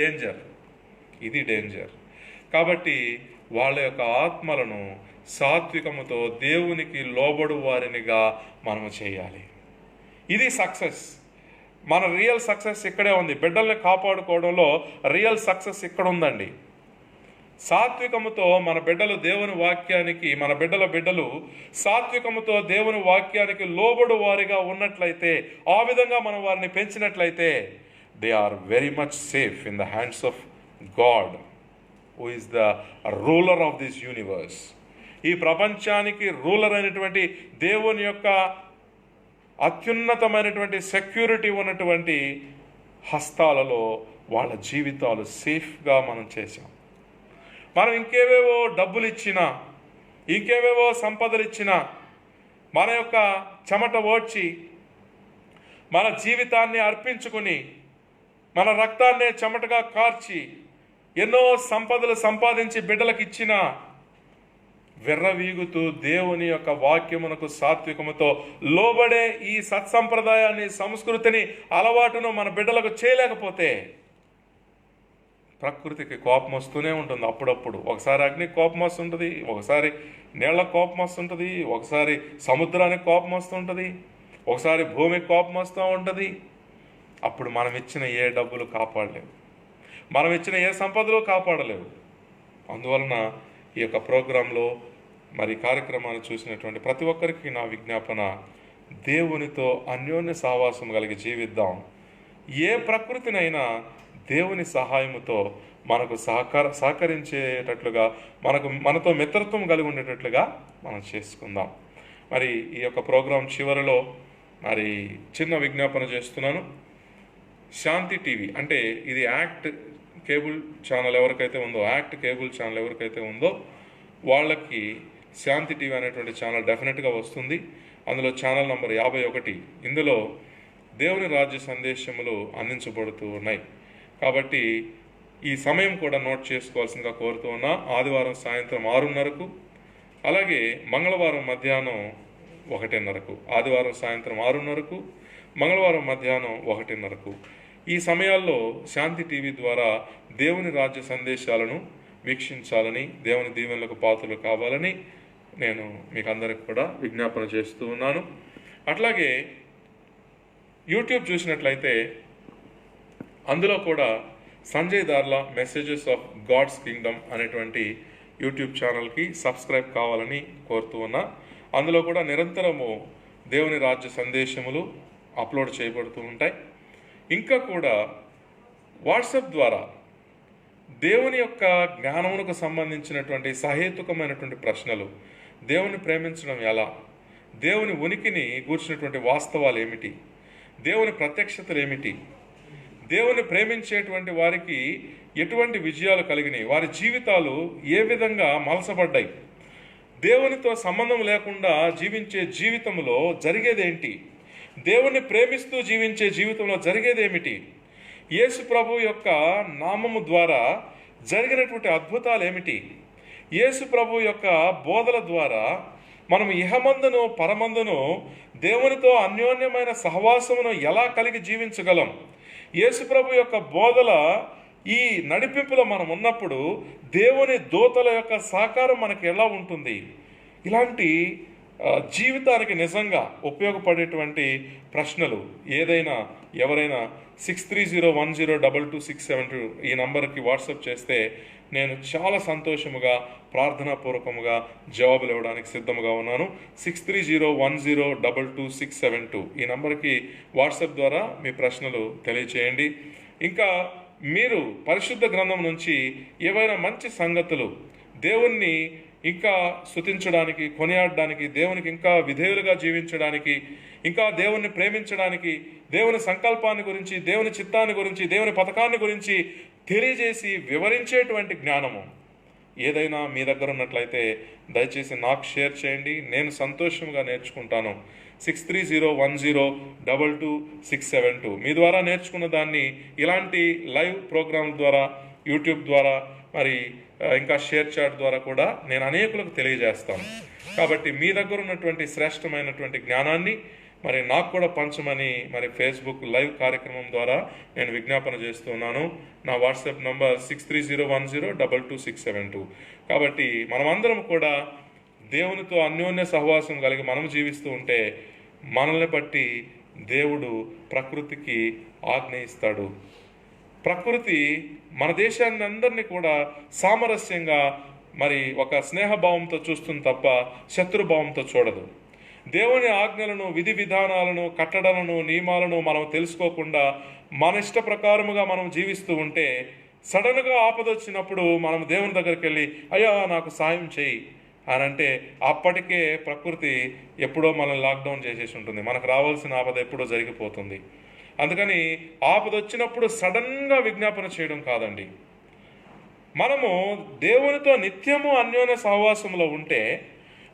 డేంజర్. కాబట్టి వాళ్ళ యొక్క ఆత్మలను సాత్వికముతో దేవునికి లోబడు వారినిగా మనము చేయాలి. ఇది సక్సెస్. మన రియల్ సక్సెస్ ఇక్కడే ఉంది. బిడ్డల్ని కాపాడుకోవడంలో రియల్ సక్సెస్ ఇక్కడ ఉందండి. సాత్వికముతో మన బిడ్డలు దేవుని వాక్యానికి, మన బిడ్డలు సాత్వికముతో దేవుని వాక్యానికి లోబడు వారిగా ఉన్నట్లయితే, ఆ విధంగా మనం వారిని పెంచినట్లయితే, they are very much safe in the hands of God, who is the ruler of this universe. ఈ ప్రపంచానికి రూలర్ అయినటువంటి దేవుని యొక్క అత్యున్నతమైనటువంటి సెక్యూరిటీ ఉన్నటువంటి హస్తాలలో వాళ్ళ జీవితాలు సేఫ్గా మనం చేశాం. మనం ఇంకేవేవో డబ్బులు ఇచ్చినా, ఇంకేవేవో సంపదలు ఇచ్చినా, మన యొక్క చెమట ఓడ్చి మన జీవితాన్ని అర్పించుకుని మన రక్తాన్నే చెమటగా కార్చి ఎన్నో సంపదలు సంపాదించి బిడ్డలకు ఇచ్చినా, విర్రవీగుతూ దేవుని యొక్క వాక్యమునకు సాత్వికముతో లోబడే ఈ సత్సంప్రదాయాన్ని, సంస్కృతిని, అలవాటును మన బిడ్డలకు చేయలేకపోతే ప్రకృతికి కోపం వస్తూనే ఉంటుంది అప్పుడప్పుడు. ఒకసారి అగ్ని కోపం వస్తుంటుంది, ఒకసారి నీళ్ళ కోపం వస్తుంటుంది, ఒకసారి సముద్రానికి కోపం వస్తుంటుంది, ఒకసారి భూమికి కోపం వస్తూ ఉంటుంది. అప్పుడు మనం ఇచ్చిన ఏ డబ్బులు కాపాడలేవు, మనం ఇచ్చిన ఏ సంపదలు కాపాడలేవు. అందువలన ఈ యొక్క ప్రోగ్రాంలో మరి కార్యక్రమాన్ని చూసినటువంటి ప్రతి ఒక్కరికి నా విజ్ఞాపన, దేవునితో అన్యోన్య సహవాసం కలిగి జీవిద్దాం. ఏ ప్రకృతినైనా దేవుని సహాయముతో మనకు సహకరించేటట్లుగా, మనతో మిత్రత్వం కలిగి ఉండేటట్లుగా మనం చేసుకుందాం. మరి ఈ యొక్క ప్రోగ్రాం చివరిలో మరి చిన్న విజ్ఞాపన చేస్తున్నాను. శాంతి టీవీ అంటే ఇది యాక్ట్ కేబుల్ ఛానల్ ఎవరికైతే ఉందో, యాక్ట్ కేబుల్ ఛానల్ ఎవరికైతే ఉందో వాళ్ళకి శాంతి టీవీ అనేటువంటి ఛానల్ డెఫినెట్గా వస్తుంది. అందులో ఛానల్ నంబర్ 51. ఇందులో దేవుని రాజ్య సందేశములు అందించబడుతూ ఉన్నాయి. కాబట్టి ఈ సమయం కూడా నోట్ చేసుకోవాల్సిందిగా కోరుతూ ఉన్నా. ఆదివారం సాయంత్రం 6:30కు, అలాగే మంగళవారం మధ్యాహ్నం 1:30కు. ఆదివారం సాయంత్రం 6:30కు, మంగళవారం మధ్యాహ్నం 1:30కు. ఈ సమయాల్లో శాంతి టీవీ ద్వారా దేవుని రాజ్య సందేశాలను వీక్షించాలని, దేవుని దీవెనలకు పాత్రలు కావాలని నేను మీకు అందరికి కూడా విజ్ఞాపన చేస్తూ ఉన్నాను. అట్లాగే యూట్యూబ్ చూసినట్లయితే అందులో కూడా Sanjay Darla messages of God's kingdom అనేటువంటి యూట్యూబ్ ఛానల్కి సబ్స్క్రైబ్ కావాలని కోరుతూ ఉన్నా. అందులో కూడా నిరంతరము దేవుని రాజ్య సందేశములు అప్లోడ్ చేయబడుతూ ఉంటాయి. ఇంకా కూడా వాట్సాప్ ద్వారా దేవుని యొక్క జ్ఞానమునకు సంబంధించినటువంటి సహేతుకమైనటువంటి ప్రశ్నలు, దేవుని ప్రేమించడం ఎలా, దేవుని ఉనికిని గూర్చినటువంటి వాస్తవాలు ఏమిటి, దేవుని ప్రత్యక్షతలు ఏమిటి, దేవుని ప్రేమించేటువంటి వారికి ఎటువంటి విజయాలు కలిగినాయి, వారి జీవితాలు ఏ విధంగా మలసబడ్డాయి, దేవునితో సంబంధం లేకుండా జీవించే జీవితంలో జరిగేదేంటి, దేవుని ప్రేమిస్తూ జీవించే జీవితంలో జరిగేదేమిటి, యేసు ప్రభు యొక్క నామము ద్వారా జరిగినటువంటి అద్భుతాలు ఏమిటి, యేసు ప్రభు యొక్క బోధల ద్వారా మనం ఇహమందును పరమందును దేవునితో అన్యోన్యమైన సహవాసమును ఎలా కలిగి జీవించగలం, యేసు ప్రభు యొక్క బోధల ఈ నడిపింపులో మనం ఉన్నప్పుడు దేవుని దూతల యొక్క సహకారం మనకు ఎలా ఉంటుంది, ఇలాంటి జీవితానికి నిజంగా ఉపయోగపడేటువంటి ప్రశ్నలు ఏదైనా ఎవరైనా 6301022672 ఈ నంబర్కి వాట్సాప్ చేస్తే నేను చాలా సంతోషముగా ప్రార్థనాపూర్వకముగా జవాబులు ఇవ్వడానికి సిద్ధంగా ఉన్నాను. 6301022672 ఈ నంబర్కి వాట్సాప్ ద్వారా మీ ప్రశ్నలు తెలియచేయండి. ఇంకా మీరు పరిశుద్ధ గ్రంథం నుంచి ఏవైనా మంచి సంగతులు, దేవుణ్ణి ఇంకా స్తుతించడానికి, కొనియాడడానికి, దేవునికి ఇంకా విధేయులుగా జీవించడానికి, ఇంకా దేవుణ్ణి ప్రేమించడానికి, దేవుని సంకల్పాన్ని గురించి, దేవుని చిత్తాన్ని గురించి, దేవుని పథకాన్ని గురించి తెలియజేసి వివరించేటువంటి జ్ఞానము ఏదైనా మీ దగ్గర ఉన్నట్లయితే దయచేసి నాకు షేర్ చేయండి. నేను సంతోషంగా నేర్చుకుంటాను. 6301022672 మీ ద్వారా నేర్చుకున్న దాన్ని ఇలాంటి లైవ్ ప్రోగ్రాం ద్వారా, యూట్యూబ్ ద్వారా, మరి ఇంకా షేర్ చాట్ ద్వారా కూడా నేను అనేకులకు తెలియజేస్తాను. కాబట్టి మీ దగ్గర ఉన్నటువంటి శ్రేష్టమైనటువంటి జ్ఞానాన్ని మరి నాకు కూడా పంచమని మరి ఫేస్బుక్ లైవ్ కార్యక్రమం ద్వారా నేను విజ్ఞాపన చేస్తున్నాను. నా వాట్సాప్ నంబర్ 6301022672. కాబట్టి మనమందరం కూడా దేవునితో అన్యోన్య సహవాసం కలిగి మనం జీవిస్తూ ఉంటే మనల్ని బట్టి దేవుడు ప్రకృతికి ఆజ్ఞ ఇస్తాడు. ప్రకృతి మన దేశాన్ని అందరినీ కూడా సామరస్యంగా మరి ఒక స్నేహభావంతో చూస్తుంది తప్ప శత్రుభావంతో చూడదు. దేవుని ఆజ్ఞలను, విధి విధానాలను, కట్టడలను, నియమాలను మనం తెలుసుకోకుండా మన ఇష్ట ప్రకారముగా మనం జీవిస్తూ ఉంటే సడన్గా ఆపదొచ్చినప్పుడు మనం దేవుని దగ్గరికి వెళ్ళి అయ్యా నాకు సాయం చేయి అని అంటే అప్పటికే ప్రకృతి ఎప్పుడో మనల్ని లాక్డౌన్ చేసేసి ఉంటుంది. మనకు రావాల్సిన ఆపద ఎప్పుడో జరిగిపోతుంది. అందుకని ఆపదొచ్చినప్పుడు సడన్గా విజ్ఞాపన చేయడం కాదండి. మనము దేవునితో నిత్యము అన్యోన్య సహవాసంలో ఉంటే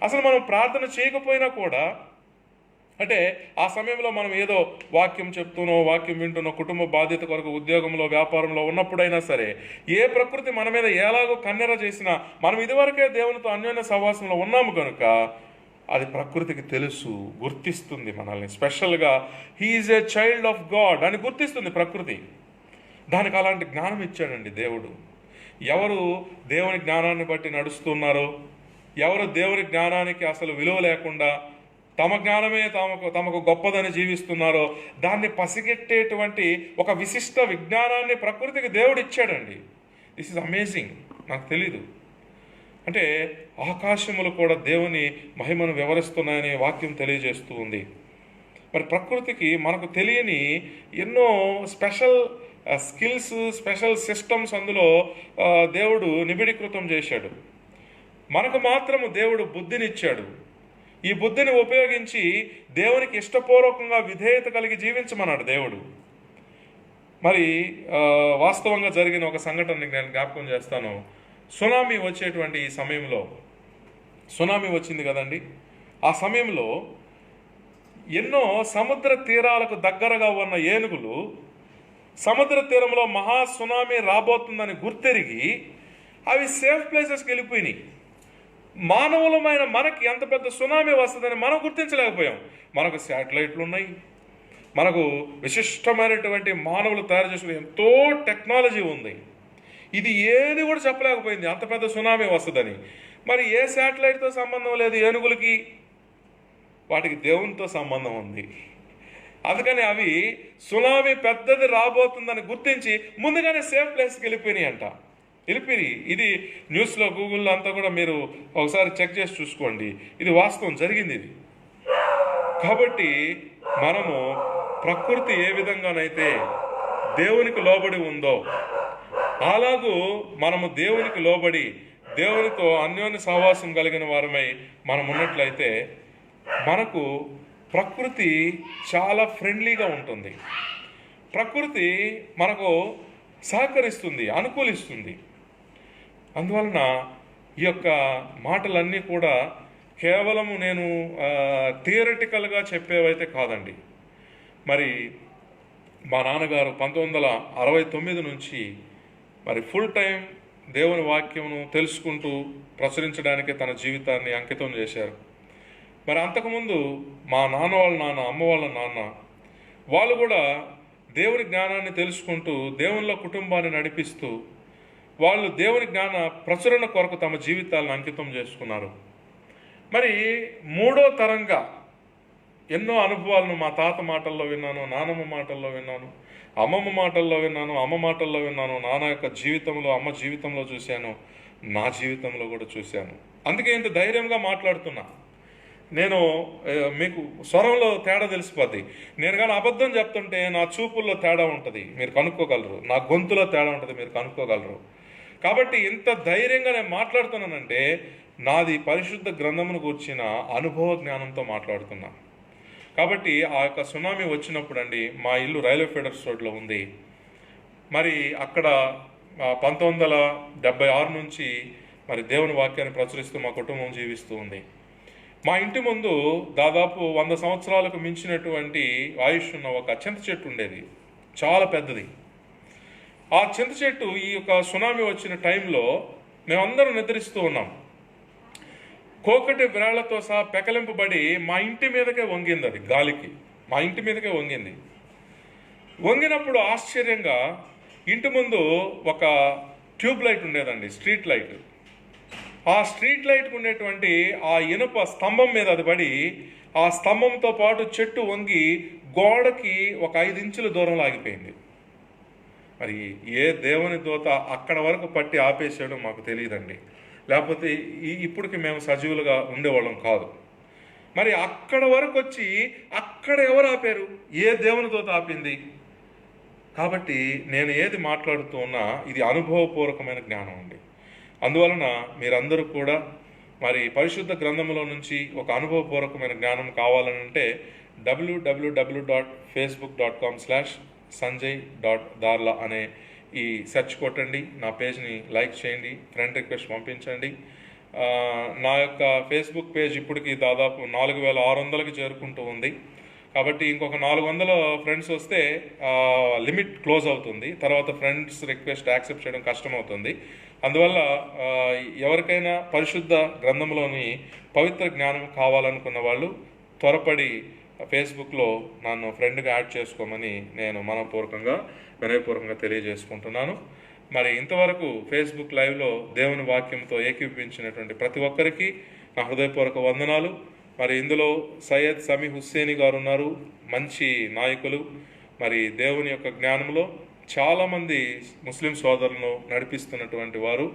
అసలు మనం ప్రార్థన చేయకపోయినా కూడా, అంటే ఆ సమయంలో మనం ఏదో వాక్యం చెప్తున్నో, వాక్యం వింటున్నో, కుటుంబ బాధ్యత కొరకు ఉద్యోగంలో, వ్యాపారంలో ఉన్నప్పుడైనా సరే ఏ ప్రకృతి మన మీద ఎలాగో కన్నెర చేసినా మనం ఇదివరకే దేవునితో అన్యోన్య సహవాసంలో ఉన్నాము కనుక అది ప్రకృతికి తెలుసు, గుర్తిస్తుంది మనల్ని. స్పెషల్గా he is a child of God అని గుర్తిస్తుంది ప్రకృతి. దానికి అలాంటి జ్ఞానం ఇచ్చాడండి దేవుడు. ఎవరు దేవుని జ్ఞానాన్ని బట్టి నడుస్తున్నారో, ఎవరు దేవుని జ్ఞానానికి అసలు విలువ లేకుండా తమ జ్ఞానమే తమకు గొప్పదని జీవిస్తున్నారో దాన్ని పసిగెట్టేటువంటి ఒక విశిష్ట విజ్ఞానాన్ని ప్రకృతికి దేవుడు ఇచ్చాడండి. This is amazing. నాకు తెలీదు అంటే ఆకాశములు కూడా దేవుని మహిమను వివరిస్తున్నాయని వాక్యం తెలియజేస్తూ ఉంది. మరి ప్రకృతికి మనకు తెలియని ఎన్నో స్పెషల్ స్కిల్స్, స్పెషల్ సిస్టమ్స్ అందులో దేవుడు నిబిడీకృతం చేశాడు. మనకు మాత్రము దేవుడు బుద్ధినిచ్చాడు. ఈ బుద్ధిని ఉపయోగించి దేవునికి ఇష్టపూర్వకంగా విధేయత కలిగి జీవించమన్నాడు దేవుడు. మరి వాస్తవంగా జరిగిన ఒక సంఘటనని నేను జ్ఞాపకం చేస్తాను. సునామీ వచ్చేటువంటి ఈ సమయంలో, సునామీ వచ్చింది కదండి, ఆ సమయంలో ఎన్నో సముద్ర తీరాలకు దగ్గరగా ఉన్న ఏనుగులు సముద్ర తీరంలో మహా సునామీ రాబోతుందని గుర్తెరిగి అవి సేఫ్ ప్లేసెస్కి వెళ్ళిపోయినాయి. మానవులమైన మనకి ఎంత పెద్ద సునామీ వస్తుందని మనం గుర్తించలేకపోయాం. మనకు శాటిలైట్లు ఉన్నాయి, మనకు విశిష్టమైనటువంటి మానవులు తయారు చేసుకునే ఎంతో టెక్నాలజీ ఉంది. ఇది ఏది కూడా చెప్పలేకపోయింది అంత పెద్ద సునామీ వస్తుందని. మరి ఏ శాటిలైట్తో సంబంధం లేదు ఏనుగులకి, వాటికి దేవునితో సంబంధం ఉంది. అందుకని అవి సునామీ పెద్దది రాబోతుందని గుర్తించి ముందుగానే సేఫ్ ప్లేస్కి వెళ్ళిపోయినాయి అంట. వెళ్ళిపోయి ఇది న్యూస్లో, గూగుల్లో అంతా కూడా మీరు ఒకసారి చెక్ చేసి చూసుకోండి. ఇది వాస్తవం, జరిగింది ఇది. కాబట్టి మనము ప్రకృతి ఏ విధంగానైతే దేవునికి లోబడి ఉందో అలాగూ మనము దేవునికి లోబడి దేవునితో అన్యోన్య సహవాసం కలిగిన వారమై మనం ఉన్నట్లయితే మనకు ప్రకృతి చాలా ఫ్రెండ్లీగా ఉంటుంది. ప్రకృతి మనకు సహకరిస్తుంది, అనుకూలిస్తుంది. అందువలన ఈ యొక్క మాటలన్నీ కూడా కేవలము నేను థియరిటికల్గా చెప్పేవైతే కాదండి. మరి మా నాన్నగారు 1969 నుంచి మరి ఫుల్ టైం దేవుని వాక్యమును తెలుసుకుంటూ ప్రచురించడానికి తన జీవితాన్ని అంకితం చేశారు. మరి అంతకుముందు మా నాన్న వాళ్ళ నాన్న, అమ్మ వాళ్ళ నాన్న, వాళ్ళు కూడా దేవుని జ్ఞానాన్ని తెలుసుకుంటూ దేవునిలో కుటుంబాన్ని నడిపిస్తూ వాళ్ళు దేవుని జ్ఞాన ప్రచురణ కొరకు తమ జీవితాలను అంకితం చేసుకున్నారు. మరి మూడో తరంగా ఎన్నో అనుభవాలను మా తాత మాటల్లో విన్నాను, నానమ్మ మాటల్లో విన్నాను, అమ్మమ్మ మాటల్లో విన్నాను, అమ్మ మాటల్లో విన్నాను, నాన్న యొక్క జీవితంలో, అమ్మ జీవితంలో చూశాను, నా జీవితంలో కూడా చూశాను. అందుకే ఇంత ధైర్యంగా మాట్లాడుతున్నా. నేను మీకు స్వరంలో తేడా తెలిసిపోద్ది. నేను కానీ అబద్ధం చెప్తుంటే నా చూపుల్లో తేడా ఉంటుంది, మీరు కనుక్కోగలరు. నా గొంతులో తేడా ఉంటుంది, మీరు కనుక్కోగలరు. కాబట్టి ఇంత ధైర్యంగా నేను మాట్లాడుతున్నానంటే నాది పరిశుద్ధ గ్రంథమును కూర్చిన అనుభవ జ్ఞానంతో మాట్లాడుతున్నా. కాబట్టి ఆ యొక్క సునామీ వచ్చినప్పుడు అండి, మా ఇల్లు రైల్వే ఫీడర్స్ రోడ్లో ఉంది. మరి అక్కడ 1976 నుంచి మరి దేవుని వాక్యాన్ని ప్రచురిస్తూ మా కుటుంబం జీవిస్తూ ఉంది. మా ఇంటి ముందు దాదాపు 100 సంవత్సరాలకు మించినటువంటి ఆయుష్ ఉన్న ఒక చింత చెట్టు ఉండేది, చాలా పెద్దది. ఆ చింత చెట్టు ఈ యొక్క సునామీ వచ్చిన టైంలో మేమందరం నిద్రిస్తూ ఉన్నాం. కోకటి వ్రేళ్లతో సహా పెకలింపబడి మా ఇంటి మీదకే వంగింది. అది గాలికి మా ఇంటి మీదకే వంగింది. వంగినప్పుడు ఆశ్చర్యంగా ఇంటి ముందు ఒక ట్యూబ్ లైట్ ఉండేదండి, స్ట్రీట్ లైట్. ఆ స్ట్రీట్ లైట్కి ఉండేటువంటి ఆ ఇనుప స్తంభం మీద అది పడి ఆ స్తంభంతో పాటు చెట్టు వంగి గోడకి ఒక 5 ఇంచుల దూరంలో ఆగిపోయింది. మరి ఏ దేవుని దూత అక్కడ వరకు పట్టి ఆపేసాడో మాకు తెలియదండి. లేకపోతే ఇప్పటికి మేము సజీవులుగా ఉండేవాళ్ళం కాదు. మరి అక్కడ వరకు వచ్చి అక్కడ ఎవరు ఆపారు? ఏ దేవుని దూత ఆపింది? కాబట్టి నేను ఏది మాట్లాడుతూ ఉన్నా ఇది అనుభవపూర్వకమైన జ్ఞానం అండి. అందువలన మీరందరూ కూడా మరి పరిశుద్ధ గ్రంథంలో నుంచి ఒక అనుభవపూర్వకమైన జ్ఞానం కావాలనంటే www.facebook.com/sanjay.darla అనే ఈ సెర్చ్ కొట్టండి. నా పేజ్ని లైక్ చేయండి, ఫ్రెండ్ రిక్వెస్ట్ పంపించండి. నా యొక్క ఫేస్బుక్ పేజ్ ఇప్పటికి దాదాపు 4600కి చేరుకుంటూ ఉంది. కాబట్టి ఇంకొక 400 ఫ్రెండ్స్ వస్తే లిమిట్ క్లోజ్ అవుతుంది. తర్వాత ఫ్రెండ్స్ రిక్వెస్ట్ యాక్సెప్ట్ చేయడం కష్టమవుతుంది. అందువల్ల ఎవరికైనా పరిశుద్ధ గ్రంథంలోని పవిత్ర జ్ఞానం కావాలనుకున్న వాళ్ళు త్వరపడి ఫేస్బుక్లో నన్ను ఫ్రెండ్గా యాడ్ చేసుకోమని నేను మనపూర్వకంగా వినయపూర్వకంగా తెలియజేసుకుంటున్నాను. మరి ఇంతవరకు ఫేస్బుక్ లైవ్లో దేవుని వాక్యంతో ఏకీభవించినటువంటి ప్రతి ఒక్కరికి నా హృదయపూర్వక వందనాలు. మరి ఇందులో సయ్యద్ సమీ హుస్సేని గారు ఉన్నారు, మంచి నాయకులు. మరి దేవుని యొక్క జ్ఞానంలో చాలామంది ముస్లిం సోదరులను నడిపిస్తున్నటువంటి వారు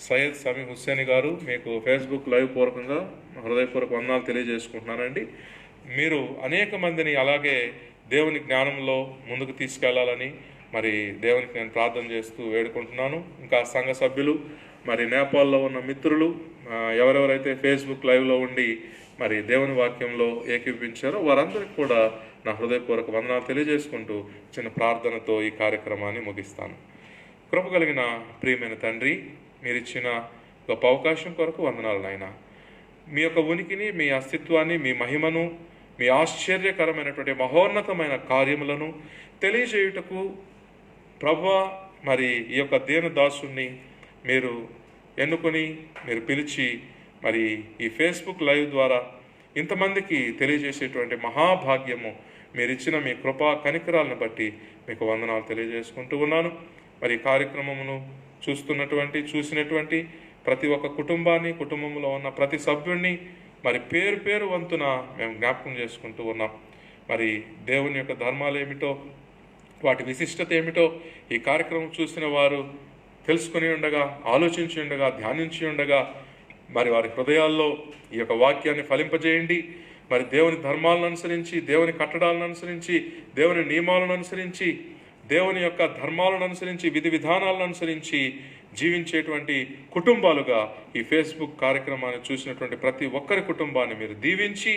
సయ్యద్ సమీ హుస్సేని గారు. మీకు ఫేస్బుక్ లైవ్ పూర్వకంగా హృదయపూర్వక వందనాలు తెలియజేసుకుంటున్నానండి. మీరు అనేక మందిని అలాగే దేవుని జ్ఞానంలో ముందుకు తీసుకెళ్లాలని మరి దేవునికి నేను ప్రార్థన చేస్తూ వేడుకుంటున్నాను. ఇంకా సంఘ సభ్యులు, మరి నేపాల్లో ఉన్న మిత్రులు, ఎవరెవరైతే ఫేస్బుక్ లైవ్లో ఉండి మరి దేవుని వాక్యంలో ఏకీభవించారో వారందరికీ కూడా నా హృదయపూర్వక వందనాలు తెలియజేసుకుంటూ చిన్న ప్రార్థనతో ఈ కార్యక్రమాన్ని ముగిస్తాను. కృప కలిగిన ప్రియమైన తండ్రి, మీరు ఇచ్చిన గొప్ప అవకాశం కొరకు వందనాలు నాయన. మీ యొక్క ఉనికిని, మీ అస్తిత్వాన్ని, మీ మహిమను, మీ ఆశ్చర్యకరమైనటువంటి మహోన్నతమైన కార్యములను తెలియజేయుటకు ప్రభువా మరి ఈ యొక్క దీనదాసుని మీరు ఎన్నుకొని మీరు పిలిచి మరి ఈ ఫేస్బుక్ లైవ్ ద్వారా ఇంతమందికి తెలియజేసేటువంటి మహాభాగ్యము మీరు ఇచ్చిన మీ కృపా కనికరాలను బట్టి మీకు వందనాలు తెలియజేసుకుంటూ ఉన్నాను. మరి ఈ కార్యక్రమమును చూసినటువంటి ప్రతి ఒక్క కుటుంబాన్ని, కుటుంబంలో ఉన్న ప్రతి సభ్యుడిని మరి పేరు పేరు వంతున మేము జ్ఞాపకం చేసుకుంటూ ఉన్నాం. మరి దేవుని యొక్క ధర్మాలు ఏమిటో, వాటి విశిష్టత ఏమిటో ఈ కార్యక్రమం చూసిన వారు తెలుసుకుని ఉండగా, ఆలోచించి ఉండగా, ధ్యానించి ఉండగా మరి వారి హృదయాల్లో ఈ యొక్క వాక్యాన్ని ఫలింపజేయండి. మరి దేవుని ధర్మాలను అనుసరించి, దేవుని కట్టడాలను అనుసరించి, దేవుని నియమాలను అనుసరించి, దేవుని యొక్క ధర్మాలను అనుసరించి, విధి విధానాలను అనుసరించి జీవించేటువంటి కుటుంబాలుగా ఈ ఫేస్బుక్ కార్యక్రమాన్ని చూసినటువంటి ప్రతి ఒక్కరి కుటుంబాన్ని మీరు దీవించి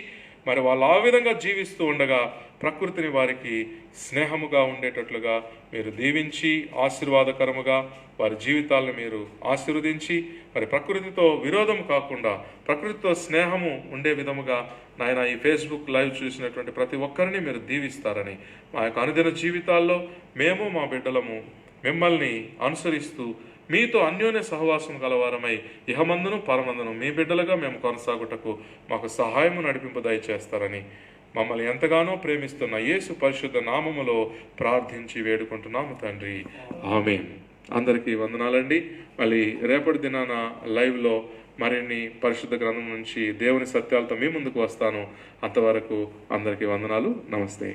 మరి వాళ్ళు ఆ విధంగా జీవిస్తూ ఉండగా ప్రకృతిని వారికి స్నేహముగా ఉండేటట్లుగా మీరు దీవించి ఆశీర్వాదకరముగా వారి జీవితాలను మీరు ఆశీర్వదించి మరి ప్రకృతితో విరోధం కాకుండా ప్రకృతితో స్నేహము ఉండే విధముగా నాయన ఈ ఫేస్బుక్ లైవ్ చూసినటువంటి ప్రతి ఒక్కరిని మీరు దీవిస్తారని, మా యొక్క అనుదిన జీవితాల్లో మేము మా బిడ్డలము మిమ్మల్ని అనుసరిస్తూ మీతో అన్యోన్య సహవాసం గలవారమై ఇహమందును పరమందును మీ బిడ్డలుగా మేము కొనసాగుటకు మాకు సహాయము నడిపింపు దయచేస్తారని మమ్మల్ని ఎంతగానో ప్రేమిస్తున్న యేసు పరిశుద్ధ నామములో ప్రార్థించి వేడుకుంటున్నాము తండ్రి, ఆమేన్. అందరికీ వందనాలండి. మళ్ళీ రేపటి దినాన లైవ్లో మరిన్ని పరిశుద్ధ గ్రంథం నుంచి దేవుని సత్యాలతో మీ ముందుకు వస్తాను. అంతవరకు అందరికీ వందనాలు. నమస్తే.